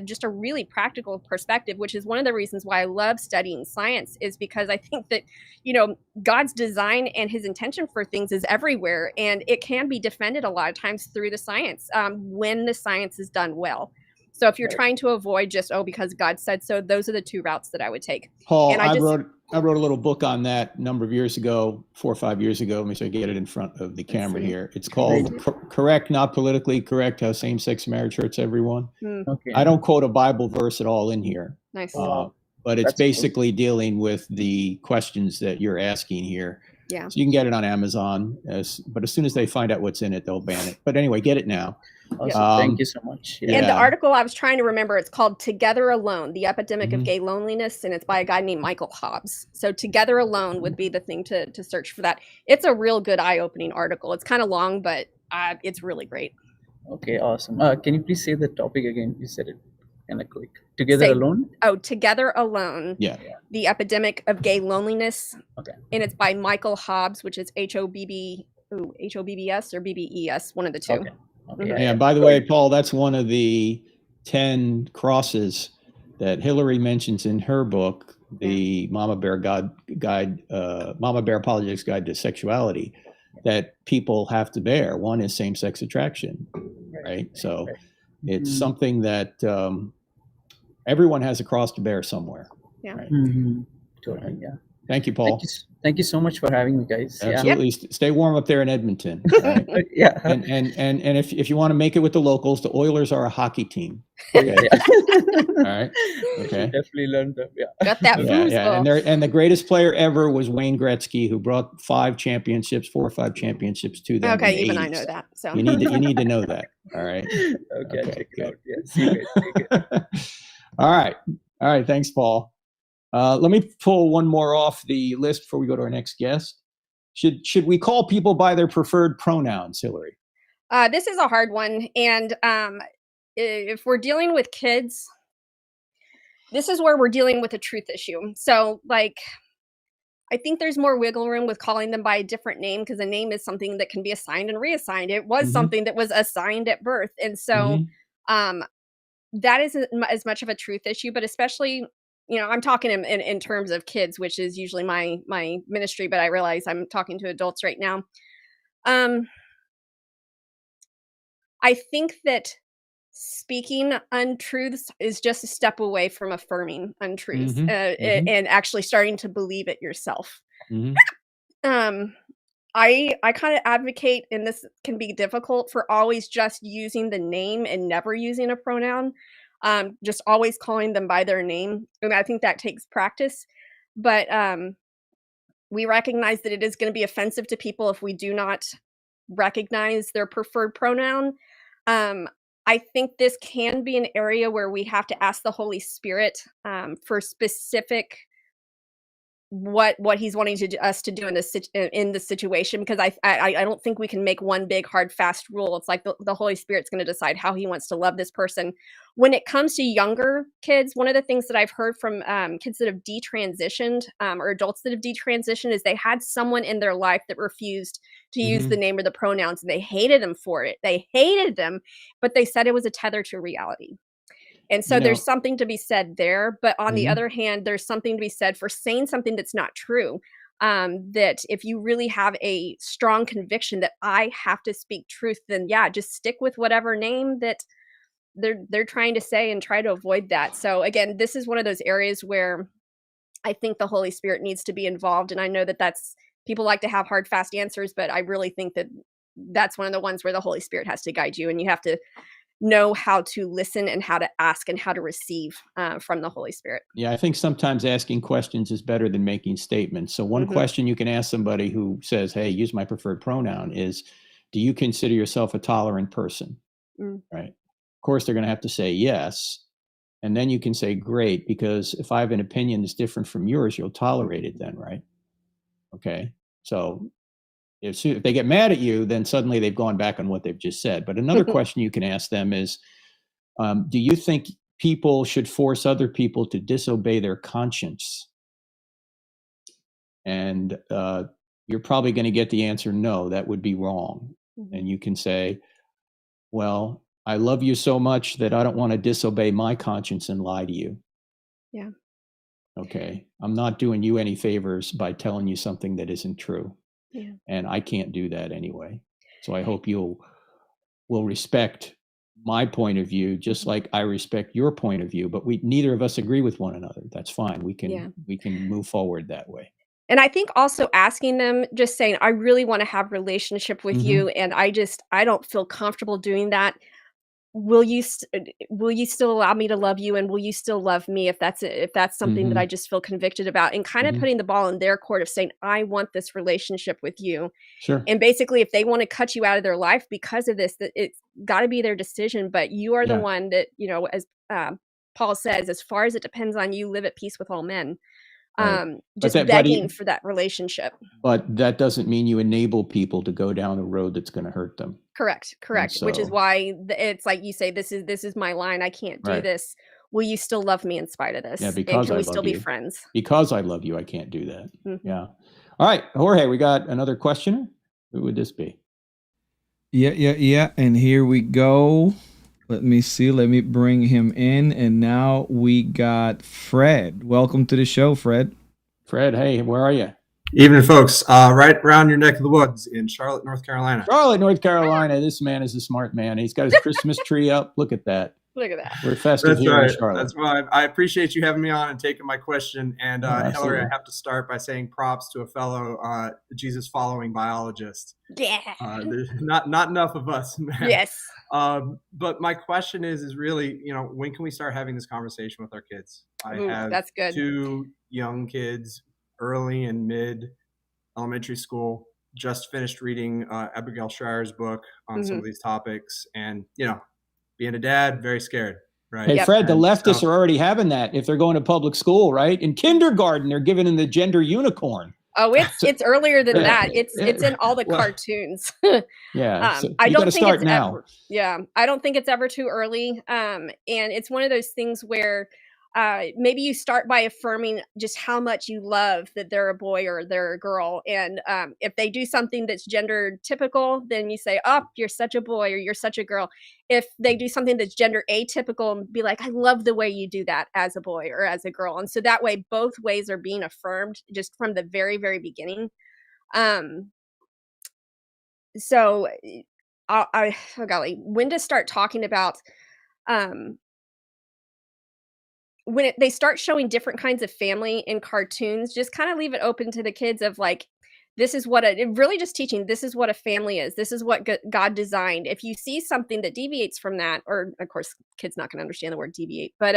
just a really practical perspective, which is one of the reasons why I love studying science, is because I think that, God's design and his intention for things is everywhere. And it can be defended a lot of times through the science when the science is done well. So if you're trying to avoid just, because God said so, those are the two routes that I would take. Paul, and I wrote a little book on that a number of years ago, 4 or 5 years ago. Let me see if I get it in front of the camera here. It's called Correct, Not Politically Correct, How Same-Sex Marriage Hurts Everyone. Okay. I don't quote a Bible verse at all in here. Nice. But it's basically dealing with the questions that you're asking here. Yeah. So you can get it on Amazon, but as soon as they find out what's in it, they'll ban it. But anyway, get it now. Awesome. Thank you so much. And the article I was trying to remember, it's called Together Alone, The Epidemic of Gay Loneliness, and it's by a guy named Michael Hobbs. So Together Alone would be the thing to search for that. It's a real good eye-opening article. It's kind of long, but it's really great. Okay, awesome. Can you please say the topic again? You said it kind of quick. Together Alone? Oh, Together Alone. Yeah. The Epidemic of Gay Loneliness. Okay. And it's by Michael Hobbs, which is Hobbs or BBES, one of the two. Okay. Yeah, by the way, Paul, that's one of the 10 crosses that Hillary mentions in her book, the Mama Bear Mama Bear Apologetics Guide to Sexuality, that people have to bear. One is same-sex attraction, right? So it's something that everyone has a cross to bear somewhere. Yeah. Right? Totally. Yeah. Thank you, Paul. Thank you so much for having me, guys. Absolutely. Yeah. Stay warm up there in Edmonton. Right? Yeah. And if you want to make it with the locals, the Oilers are a hockey team. Okay. All right. Okay. Definitely learned them. Yeah. Got that. Yeah. And the greatest player ever was Wayne Gretzky, who brought 4 or 5 championships to them. Okay, even 80s. I know that. So you need to know that. All right. Okay. Check it out. Yeah. See you guys. All right. Thanks, Paul. Let me pull one more off the list before we go to our next guest. Should we call people by their preferred pronouns, Hillary? This is a hard one. And if we're dealing with kids, this is where we're dealing with a truth issue. So, I think there's more wiggle room with calling them by a different name, because a name is something that can be assigned and reassigned. It was something that was assigned at birth. And so that isn't as much of a truth issue, but especially, I'm talking in terms of kids, which is usually my ministry, but I realize I'm talking to adults right now. I think that speaking untruths is just a step away from affirming untruths and actually starting to believe it yourself. I kind of advocate, and this can be difficult, for always just using the name and never using a pronoun. Just always calling them by their name. And I think that takes practice, but we recognize that it is going to be offensive to people if we do not recognize their preferred pronoun. I think this can be an area where we have to ask the Holy Spirit for specific what he's wanting us to do in this situation, because I don't think we can make one big hard fast rule. It's like the Holy Spirit's going to decide how he wants to love this person. When it comes to younger kids, one of the things that I've heard from kids that have detransitioned or adults that have detransitioned is they had someone in their life that refused to use the name or the pronouns, and they hated them for it. They hated them, but they said it was a tether to reality. And so there's something to be said there. But on the other hand, there's something to be said for saying something that's not true. That if you really have a strong conviction that I have to speak truth, then yeah, just stick with whatever name that they're trying to say and try to avoid that. So again, this is one of those areas where I think the Holy Spirit needs to be involved. And I know that people like to have hard, fast answers, but I really think that that's one of the ones where the Holy Spirit has to guide you, and you have to know how to listen and how to ask and how to receive from the Holy Spirit. Yeah, I think sometimes asking questions is better than making statements. So one question you can ask somebody who says, hey, use my preferred pronoun is, do you consider yourself a tolerant person? Right. Of course, they're going to have to say yes. And then you can say, great, because if I have an opinion that's different from yours, you'll tolerate it then, right? Okay. So if they get mad at you, then suddenly they've gone back on what they've just said. But another question you can ask them is, do you think people should force other people to disobey their conscience? And you're probably going to get the answer, no, that would be wrong. And you can say, well, I love you so much that I don't want to disobey my conscience and lie to you. Yeah. Okay. I'm not doing you any favors by telling you something that isn't true. Yeah. And I can't do that anyway. So I hope will respect my point of view, just like I respect your point of view, but neither of us agree with one another. That's fine. We can move forward that way. And I think also asking them, just saying, I really want to have a relationship with you, and I don't feel comfortable doing that. Will you still allow me to love you, and will you still love me if that's something that I just feel convicted about, and kind of putting the ball in their court of saying, I want this relationship with you. Sure. And basically, if they want to cut you out of their life because of this, that it's got to be their decision, but you are the one that, as Paul says, as far as it depends on you, live at peace with all men. Right. Just begging for that relationship. But that doesn't mean you enable people to go down a road that's going to hurt them. Correct. Which is why it's like you say, this is my line. I can't do this. Will you still love me in spite of this? Yeah, because can we still be friends? Because I love you, I can't do that. Yeah. All right, Jorge, we got another questioner. Who would this be? Yeah. And here we go. Let me see. Let me bring him in. And now we got Fred. Welcome to the show, Fred. Fred, hey, where are you? Evening, folks. Right around your neck of the woods in Charlotte, North Carolina. Charlotte, North Carolina. This man is a smart man. He's got his Christmas tree up. Look at that. Look at that. We're festive here in Charlotte. That's why I appreciate you having me on and taking my question. And Hillary, I have to start by saying props to a fellow Jesus-following biologist. Yeah. There's not enough of us, man. Yes. But my question is really, when can we start having this conversation with our kids? I have that's good. 2 young kids, early and mid elementary school. Just finished reading Abigail Schreier's book on some of these topics, and being a dad, very scared, right? Hey, Fred, the leftists are already having that if they're going to public school, right? In kindergarten, they're giving them the gender unicorn. Oh, it's earlier than that. It's in all the cartoons. Yeah, so I don't think it's now. I don't think it's ever too early. And it's one of those things where maybe you start by affirming just how much you love that they're a boy or they're a girl. And if they do something that's gender typical, then you say, oh, you're such a boy or you're such a girl. If they do something that's gender atypical, be like, I love the way you do that as a boy or as a girl. And so that way, both ways are being affirmed just from the very, very beginning. So oh golly, when to start talking about when they start showing different kinds of family in cartoons, just kind of leave it open to the kids of like, this is what really just teaching, this is what a family is. This is what God designed. If you see something that deviates from that, or of course, kids not going to understand the word deviate, but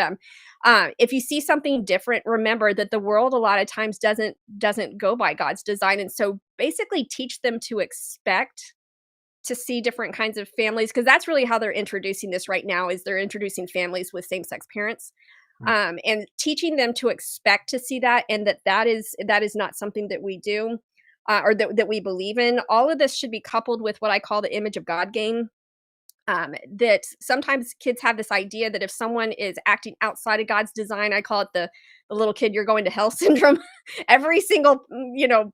if you see something different, remember that the world a lot of times doesn't go by God's design. And so basically teach them to expect to see different kinds of families, because that's really how they're introducing this right now, is they're introducing families with same-sex parents. And teaching them to expect to see that, and that is not something that we do or that we believe in. All of this should be coupled with what I call the image of God game. That sometimes kids have this idea that if someone is acting outside of God's design, I call it the little kid you're going to hell syndrome. Every single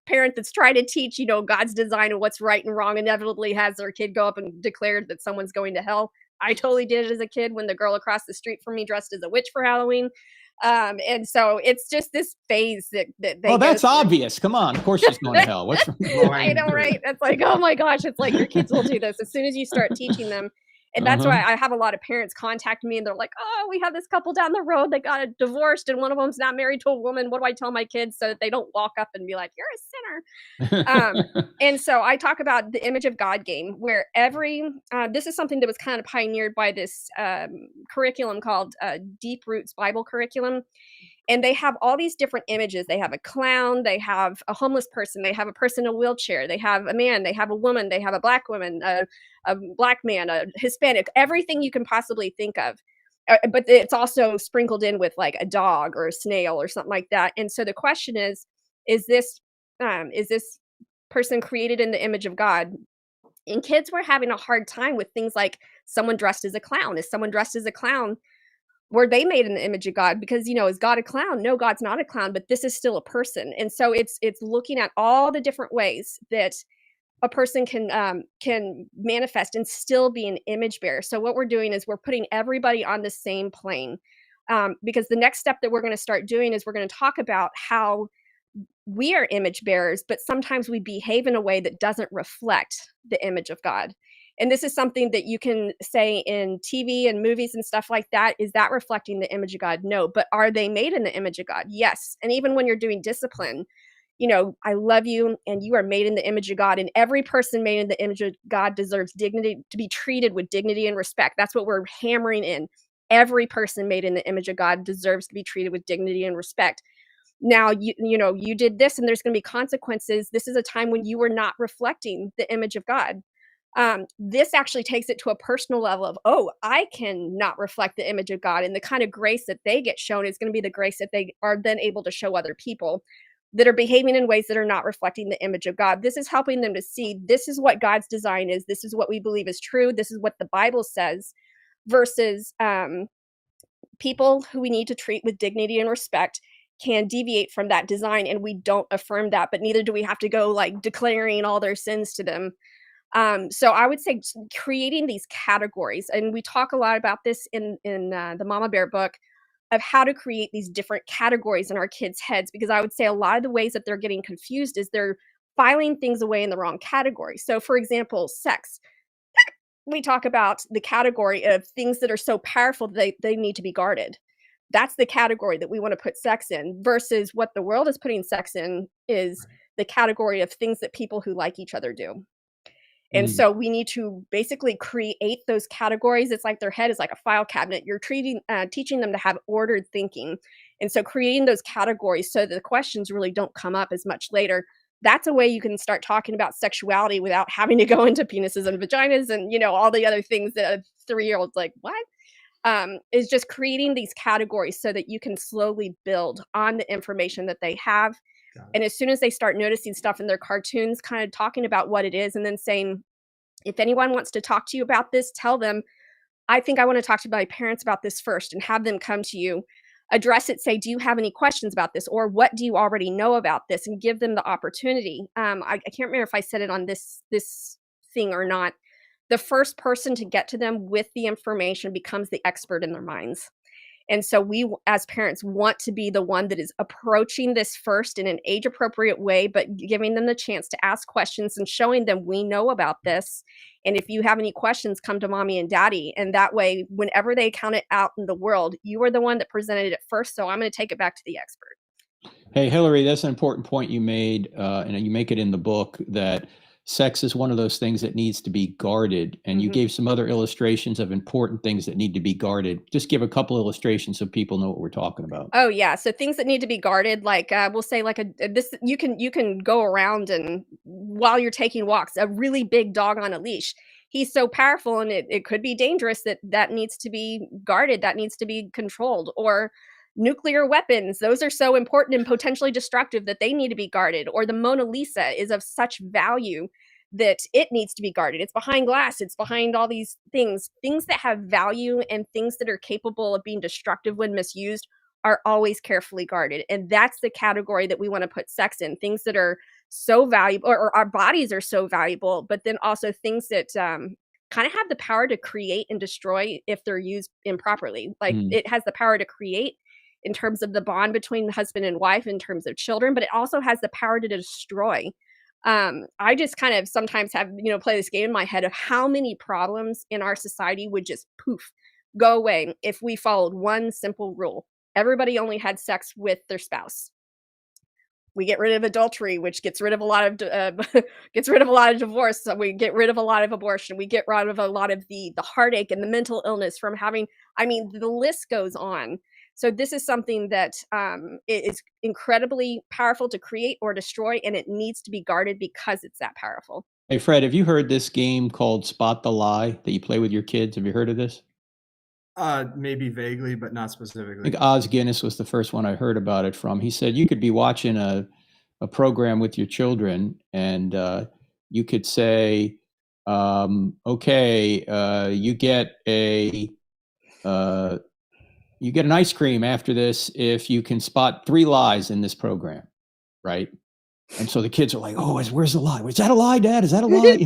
parent that's trying to teach God's design and what's right and wrong inevitably has their kid go up and declare that someone's going to hell. I totally did it as a kid when the girl across the street from me dressed as a witch for Halloween. And so it's just this phase that they Oh, that's go through. obvious. Come on. Of course she's going to hell. What's I know, right? It's like, oh my gosh, it's like your kids will do this as soon as you start teaching them. And that's why I have a lot of parents contact me and they're like, oh, we have this couple down the road that got divorced and one of them's not married to a woman. What do I tell my kids so that they don't walk up and be like, you're a sinner? And so I talk about the image of God game, where this is something that was kind of pioneered by this curriculum called Deep Roots Bible Curriculum. And they have all these different images. They have a clown, they have a homeless person, they have a person in a wheelchair, they have a man, they have a woman, they have a black woman, a black man, a Hispanic, everything you can possibly think of. But it's also sprinkled in with like a dog or a snail or something like that. And so the question is this person created in the image of God? And kids were having a hard time with things like someone dressed as a clown. Is someone dressed as a clown? Were they made in the image of God? Because, is God a clown? No, God's not a clown, but this is still a person. And so it's looking at all the different ways that a person can manifest and still be an image bearer. So what we're doing is we're putting everybody on the same plane, because the next step that we're going to start doing is we're going to talk about how we are image bearers, but sometimes we behave in a way that doesn't reflect the image of God. And this is something that you can say in TV and movies and stuff like that. Is that reflecting the image of God? No. But are they made in the image of God? Yes. And even when you're doing discipline, I love you and you are made in the image of God. And every person made in the image of God deserves dignity, to be treated with dignity and respect. That's what we're hammering in. Every person made in the image of God deserves to be treated with dignity and respect. Now, you did this and there's going to be consequences. This is a time when you were not reflecting the image of God. This actually takes it to a personal level of, I cannot reflect the image of God. And the kind of grace that they get shown is going to be the grace that they are then able to show other people that are behaving in ways that are not reflecting the image of God. This is helping them to see this is what God's design is. This is what we believe is true. This is what the Bible says, versus people who we need to treat with dignity and respect can deviate from that design. And we don't affirm that, but neither do we have to go like declaring all their sins to them. So I would say creating these categories, and we talk a lot about this in the Mama Bear book, of how to create these different categories in our kids' heads, because I would say a lot of the ways that they're getting confused is they're filing things away in the wrong category. So for example, sex. We talk about the category of things that are so powerful that they need to be guarded. That's the category that we want to put sex in, versus what the world is putting sex in is the category of things that people who like each other do. And so we need to basically create those categories. It's like their head is like a file cabinet. You're teaching them to have ordered thinking. And so creating those categories so that the questions really don't come up as much later. That's a way you can start talking about sexuality without having to go into penises and vaginas and, all the other things that a 3-year-old's like, what? Is just creating these categories so that you can slowly build on the information that they have. And as soon as they start noticing stuff in their cartoons, kind of talking about what it is, and then saying, if anyone wants to talk to you about this, tell them, I think I want to talk to my parents about this first, and have them come to you, address it, say, do you have any questions about this? Or what do you already know about this? And give them the opportunity. I can't remember if I said it on this thing or not. The first person to get to them with the information becomes the expert in their minds. And so we, as parents, want to be the one that is approaching this first in an age-appropriate way, but giving them the chance to ask questions and showing them we know about this. And if you have any questions, come to mommy and daddy. And that way, whenever they count it out in the world, you are the one that presented it first. So I'm going to take it back to the expert. Hey, Hillary, that's an important point you made, and you make it in the book, that sex is one of those things that needs to be guarded. And you gave some other illustrations of important things that need to be guarded. Just give a couple illustrations so people know what we're talking about. Oh yeah. So things that need to be guarded, like we'll say like you can go around, and while you're taking walks, a really big dog on a leash. He's so powerful, and it could be dangerous that needs to be guarded. That needs to be controlled. Or nuclear weapons. Those are so important and potentially destructive that they need to be guarded. Or the Mona Lisa is of such value that it needs to be guarded. It's behind glass. It's behind all these things. Things that have value and things that are capable of being destructive when misused are always carefully guarded. And that's the category that we want to put sex in. Things that are so valuable, or our bodies are so valuable, but then also things that kind of have the power to create and destroy if they're used improperly. Like Mm. it has the power to create in terms of the bond between husband and wife, in terms of children, but it also has the power to destroy. I just kind of sometimes have, play this game in my head of how many problems in our society would just poof, go away if we followed one simple rule. Everybody only had sex with their spouse. We get rid of adultery, which gets rid of a lot of divorce. So we get rid of a lot of abortion. We get rid of a lot of the heartache and the mental illness from having. I mean, the list goes on. So this is something that is incredibly powerful to create or destroy, and it needs to be guarded because it's that powerful. Hey, Fred, have you heard this game called Spot the Lie that you play with your kids? Have you heard of this? Maybe vaguely, but not I specifically. think Oz Guinness was the first one I heard about it from. He said you could be watching a program with your children, and you could say, okay, you get an ice cream after this if you can spot 3 lies in this program, right? And so the kids are like, oh, where's the lie? Is that a lie, Dad? Is that a lie?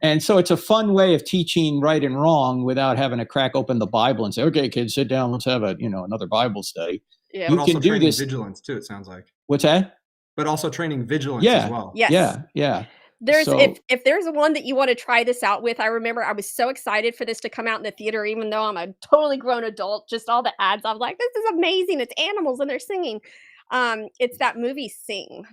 And so it's a fun way of teaching right and wrong without having to crack open the Bible and say, okay, kids, sit down. Let's have another Bible study. Yeah. You But also can do training this. vigilance too, it sounds like. What's that? But also training vigilance as well. Yes. Yeah. There's So- if there's one that you want to try this out with, I remember I was so excited for this to come out in the theater, even though I'm a totally grown adult. Just all the ads, I was like, this is amazing. It's animals and they're singing. It's that movie Sing.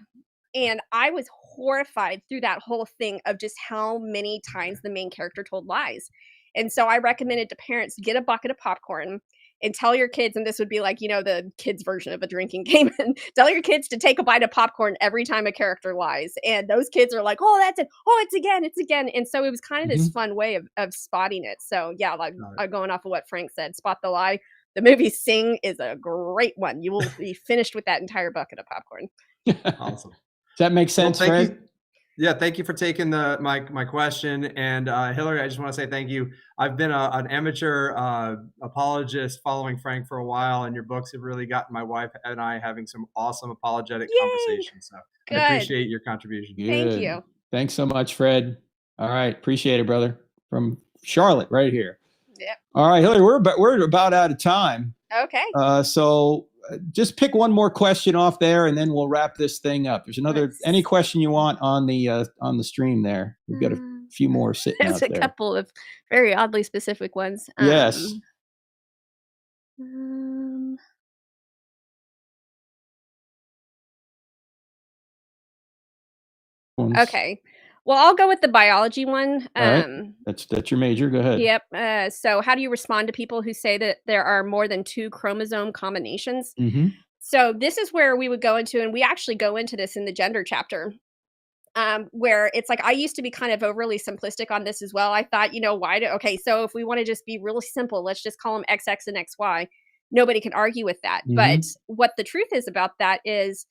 And I was horrified through that whole thing of just how many times the main character told lies. And so I recommended to parents, get a bucket of popcorn and tell your kids, and this would be like, the kids' version of a drinking game, and tell your kids to take a bite of popcorn every time a character lies. And those kids are like, oh, that's it. Oh, it's again. And so it was kind of this fun way of spotting it. So yeah, like going off of what Frank said, spot the lie. The movie Sing is a great one. You will be finished with that entire bucket of popcorn. Awesome. Does that make sense, Well, Fred? you. Yeah, thank you for taking my question. And Hillary, I just want to say thank you. I've been an amateur apologist following Frank for a while, and your books have really gotten my wife and I having some awesome apologetic conversations. So Good. I appreciate your contribution. Thank Good. you. Thanks so much, Fred. All right. Appreciate it, brother. From Charlotte, right here. Yep. All right, Hillary, we're about out of time. Okay. So just pick one more question off there, and then we'll wrap this thing up. There's any question you want on the stream there. We've got a few more sitting There's out a there. couple of very oddly specific ones. Yes. Okay. Well, I'll go with the biology one. All right. That's your major. Go ahead. Yep. So how do you respond to people who say that there are more than 2 chromosome combinations? Mm-hmm. So this is where we would go into, and we actually go into this in the gender chapter, where it's like, I used to be kind of overly simplistic on this as well. I thought, so if we want to just be really simple, let's just call them XX and XY. Nobody can argue with that. Mhm. But what the truth is about that is,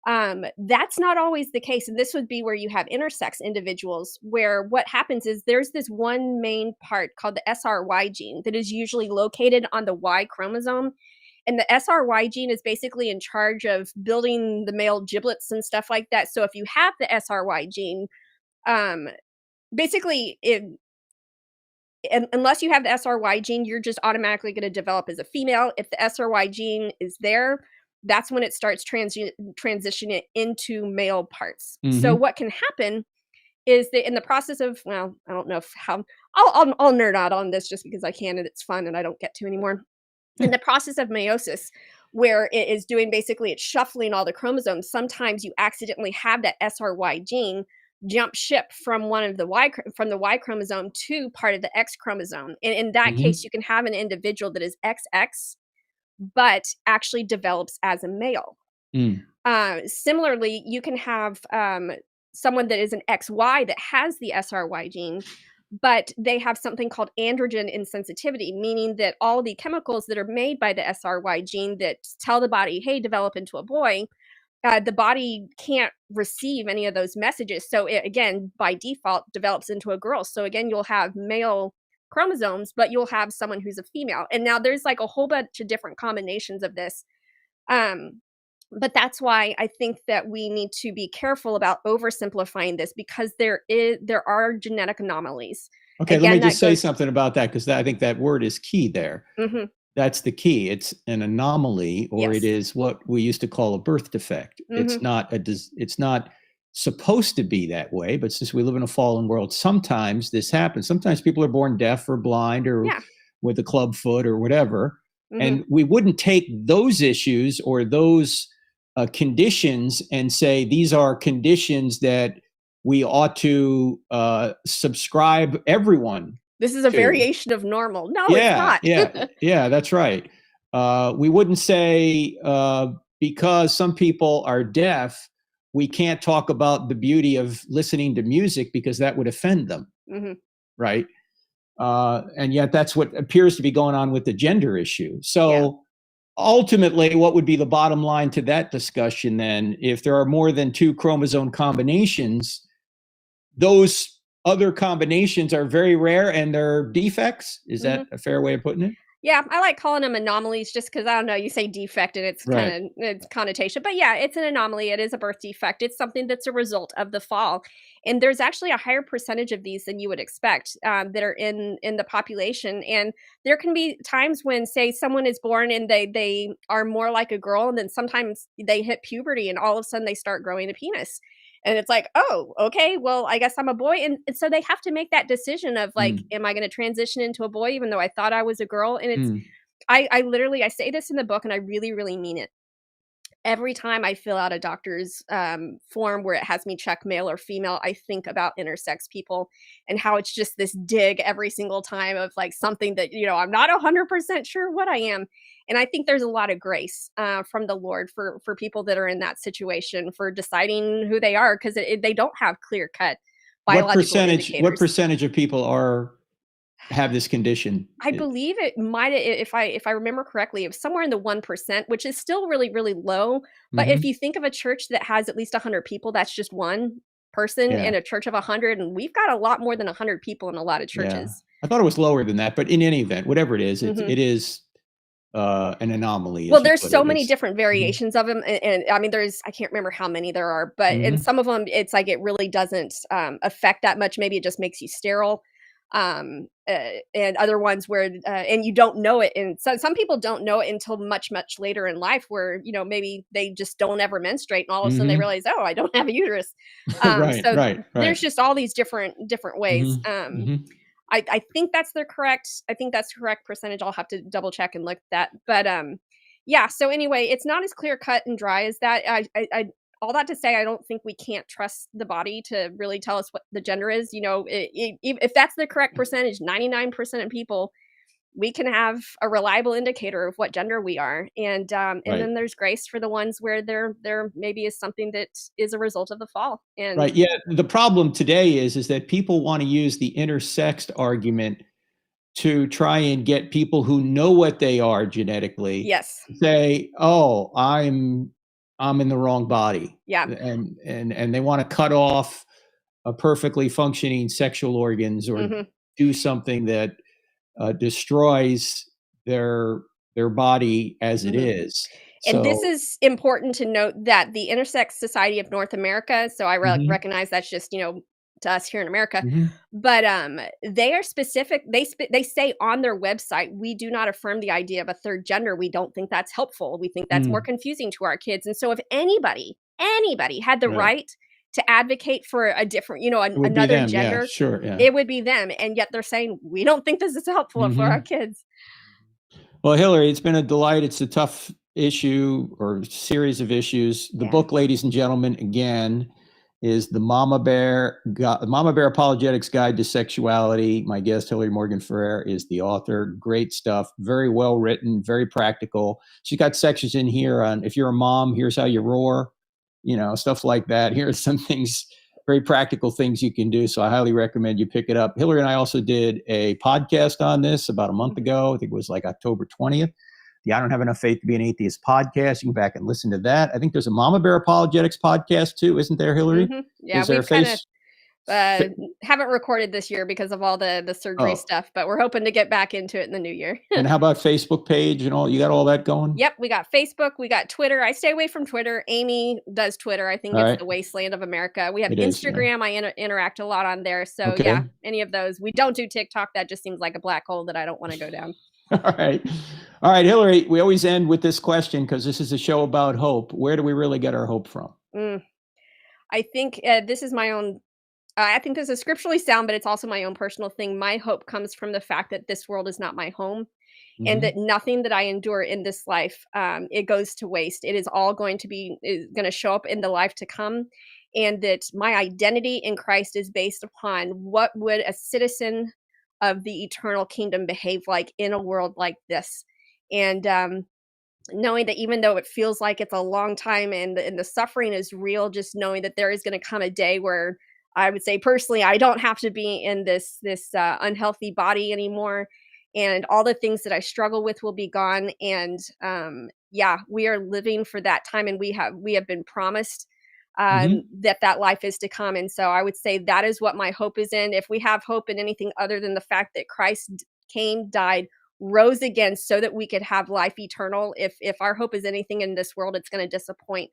that's not always the case. And this would be where you have intersex individuals, where what happens is there's this one main part called the SRY gene that is usually located on the Y chromosome. And the SRY gene is basically in charge of building the male giblets and stuff like that. So if you have the SRY gene, unless you have the SRY gene, you're just automatically going to develop as a female. If the SRY gene is there, that's when it starts transitioning into male parts. Mhm. So what can happen is that in the process of, I don't know how, I'll nerd out on this just because I can and it's fun and I don't get to anymore. In the process of meiosis, where it is doing basically, it's shuffling all the chromosomes, sometimes you accidentally have that SRY gene jump ship from the Y chromosome to part of the X chromosome. And in that case, you can have an individual that is XX, but actually develops as a male. Similarly, you can have someone that is an XY that has the SRY gene, but they have something called androgen insensitivity, meaning that all the chemicals that are made by the SRY gene that tell the body, hey, develop into a boy, the body can't receive any of those messages. So it, again, by default, develops into a girl. So again, you'll have male chromosomes, but you'll have someone who's a female. And now there's like a whole bunch of different combinations of this. But that's why I think that we need to be careful about oversimplifying this, because there are genetic anomalies. Okay, Again, let me that just say goes- something about that, because I think that word is key there. Mhm. That's the key. It's an anomaly, or it Yes. is what we used to call a birth defect. It's Mhm. not it's not supposed to be that way, but since we live in a fallen world, sometimes this happens. Sometimes people are born deaf or blind or Yeah. with a club foot or whatever. Mhm. And we wouldn't take those issues or those conditions and say these are conditions that we ought to subscribe everyone. This is a to. variation of normal. No, it's Yeah, not. yeah, that's right. We wouldn't say because some people are deaf, we can't talk about the beauty of listening to music because that would offend them, Mhm. right? And yet that's what appears to be going on with the gender issue. So ultimately, what would be the bottom line to that discussion then? If there are more than 2 chromosome combinations, those other combinations are very rare and they're defects. Is that a fair way of putting it? Yeah, I like calling them anomalies just because I don't know. You say defect and it's Right. kind of it's connotation, but yeah, it's an anomaly. It is a birth defect. It's something that's a result of the fall, and there's actually a higher percentage of these than you would expect that are in the population. And there can be times when, say, someone is born and they are more like a girl, and then sometimes they hit puberty and all of a sudden they start growing a penis. And it's like, oh, okay, well, I guess I'm a boy. And so they have to make that decision of like, am I going to transition into a boy even though I thought I was a girl? And it's, I literally, I say this in the book and I really, really mean it. Every time I fill out a doctor's form where it has me check male or female, I think about intersex people and how it's just this dig every single time of like something that, I'm not 100% sure what I am. And I think there's a lot of grace from the Lord for people that are in that situation for deciding who they are, because they don't have clear cut biological indicators. What percentage of people have this condition? I believe it might, if I remember correctly, it was somewhere in the 1%, which is still really, really low. But if you think of a church that has at least 100 people, that's just one person in a church of 100, and we've got a lot more than 100 people in a lot of churches. I thought it was lower than that, but in any event, whatever it is, it is an anomaly. Well, there's so many different variations of them, and I mean, I can't remember how many there are, but in some of them, it's like it really doesn't affect that much. Maybe it just makes you sterile. And other ones where and you don't know it, and so some people don't know it until much later in life, where maybe they just don't ever menstruate and all of a sudden they realize, oh, I don't have a uterus. Right. There's just all these different ways. I think that's the correct percentage. I'll have to double check and look at that, but yeah, so anyway, it's not as clear cut and dry as that. I all that to say, I don't think we can't trust the body to really tell us what the gender is. If that's the correct percentage, 99% of people, we can have a reliable indicator of what gender we are. And then there's grace for the ones where there maybe is something that is a result of the fall. And right. Yeah. The problem today is that people want to use the intersexed argument to try and get people who know what they are genetically. Yes. Say, oh, I'm in the wrong body. Yeah. And they want to cut off a perfectly functioning sexual organs or do something that destroys their body as it is. And this is important to note that the Intersex Society of North America, so I recognize that's just, to us here in America, but they are specific. They say on their website, we do not affirm the idea of a third gender. We don't think that's helpful. We think that's more confusing to our kids. And so if anybody had the right to advocate for a different, another gender, it would be them. And yet they're saying, we don't think this is helpful for our kids. Well, Hillary, it's been a delight. It's a tough issue or series of issues. The book, ladies and gentlemen, again, is the Mama Bear Apologetics Guide to Sexuality. My guest, Hillary Morgan Ferrer, is the author. Great stuff. Very well written, very practical. She's got sections in here on, if you're a mom, here's how you roar, stuff like that. Here are some things, very practical things you can do. So I highly recommend you pick it up. Hillary and I also did a podcast on this about a month ago. I think it was like October 20th. The I Don't Have Enough Faith to Be an Atheist podcast. You can go back and listen to that. I think there's a Mama Bear Apologetics podcast too, isn't there, Hillary? Yeah, Haven't recorded this year because of all the surgery stuff, but we're hoping to get back into it in the new year. And how about Facebook page and all? You got all that going? Yep, we got Facebook, we got Twitter. I stay away from Twitter. Amy does Twitter. I think it's the wasteland of America. We have Instagram. I interact a lot on there. So yeah, any of those. We don't do TikTok. That just seems like a black hole that I don't want to go down. All right, Hillary. We always end with this question because this is a show about hope. Where do we really get our hope from? I think this is my own. I think this is scripturally sound, but it's also my own personal thing. My hope comes from the fact that this world is not my home, and that nothing that I endure in this life, it goes to waste. It is all going to show up in the life to come, and that my identity in Christ is based upon what would a citizen of the eternal kingdom behave like in a world like this, and knowing that even though it feels like it's a long time and the suffering is real, just knowing that there is going to come a day where I would say personally, I don't have to be in this unhealthy body anymore, and all the things that I struggle with will be gone. And we are living for that time, and we have been promised that life is to come. And so I would say that is what my hope is in. If we have hope in anything other than the fact that Christ came, died, rose again, so that we could have life eternal, if our hope is anything in this world, it's going to disappoint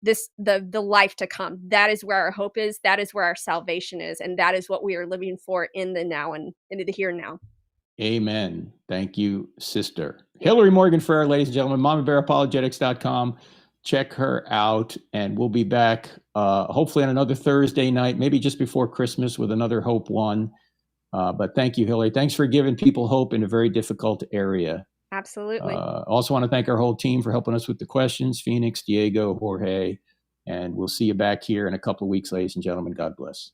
the life to come. That is where our hope is. That is where our salvation is. And that is what we are living for in the now and in the here and now. Amen. Thank you, sister. Hillary Morgan Ferrer, ladies and gentlemen, MamaBearApologetics.com. Check her out. And we'll be back hopefully on another Thursday night, maybe just before Christmas with another Hope One. But thank you, Hillary. Thanks for giving people hope in a very difficult area. Absolutely. Also want to thank our whole team for helping us with the questions, Phoenix, Diego, Jorge, and we'll see you back here in a couple of weeks, ladies and gentlemen. God bless.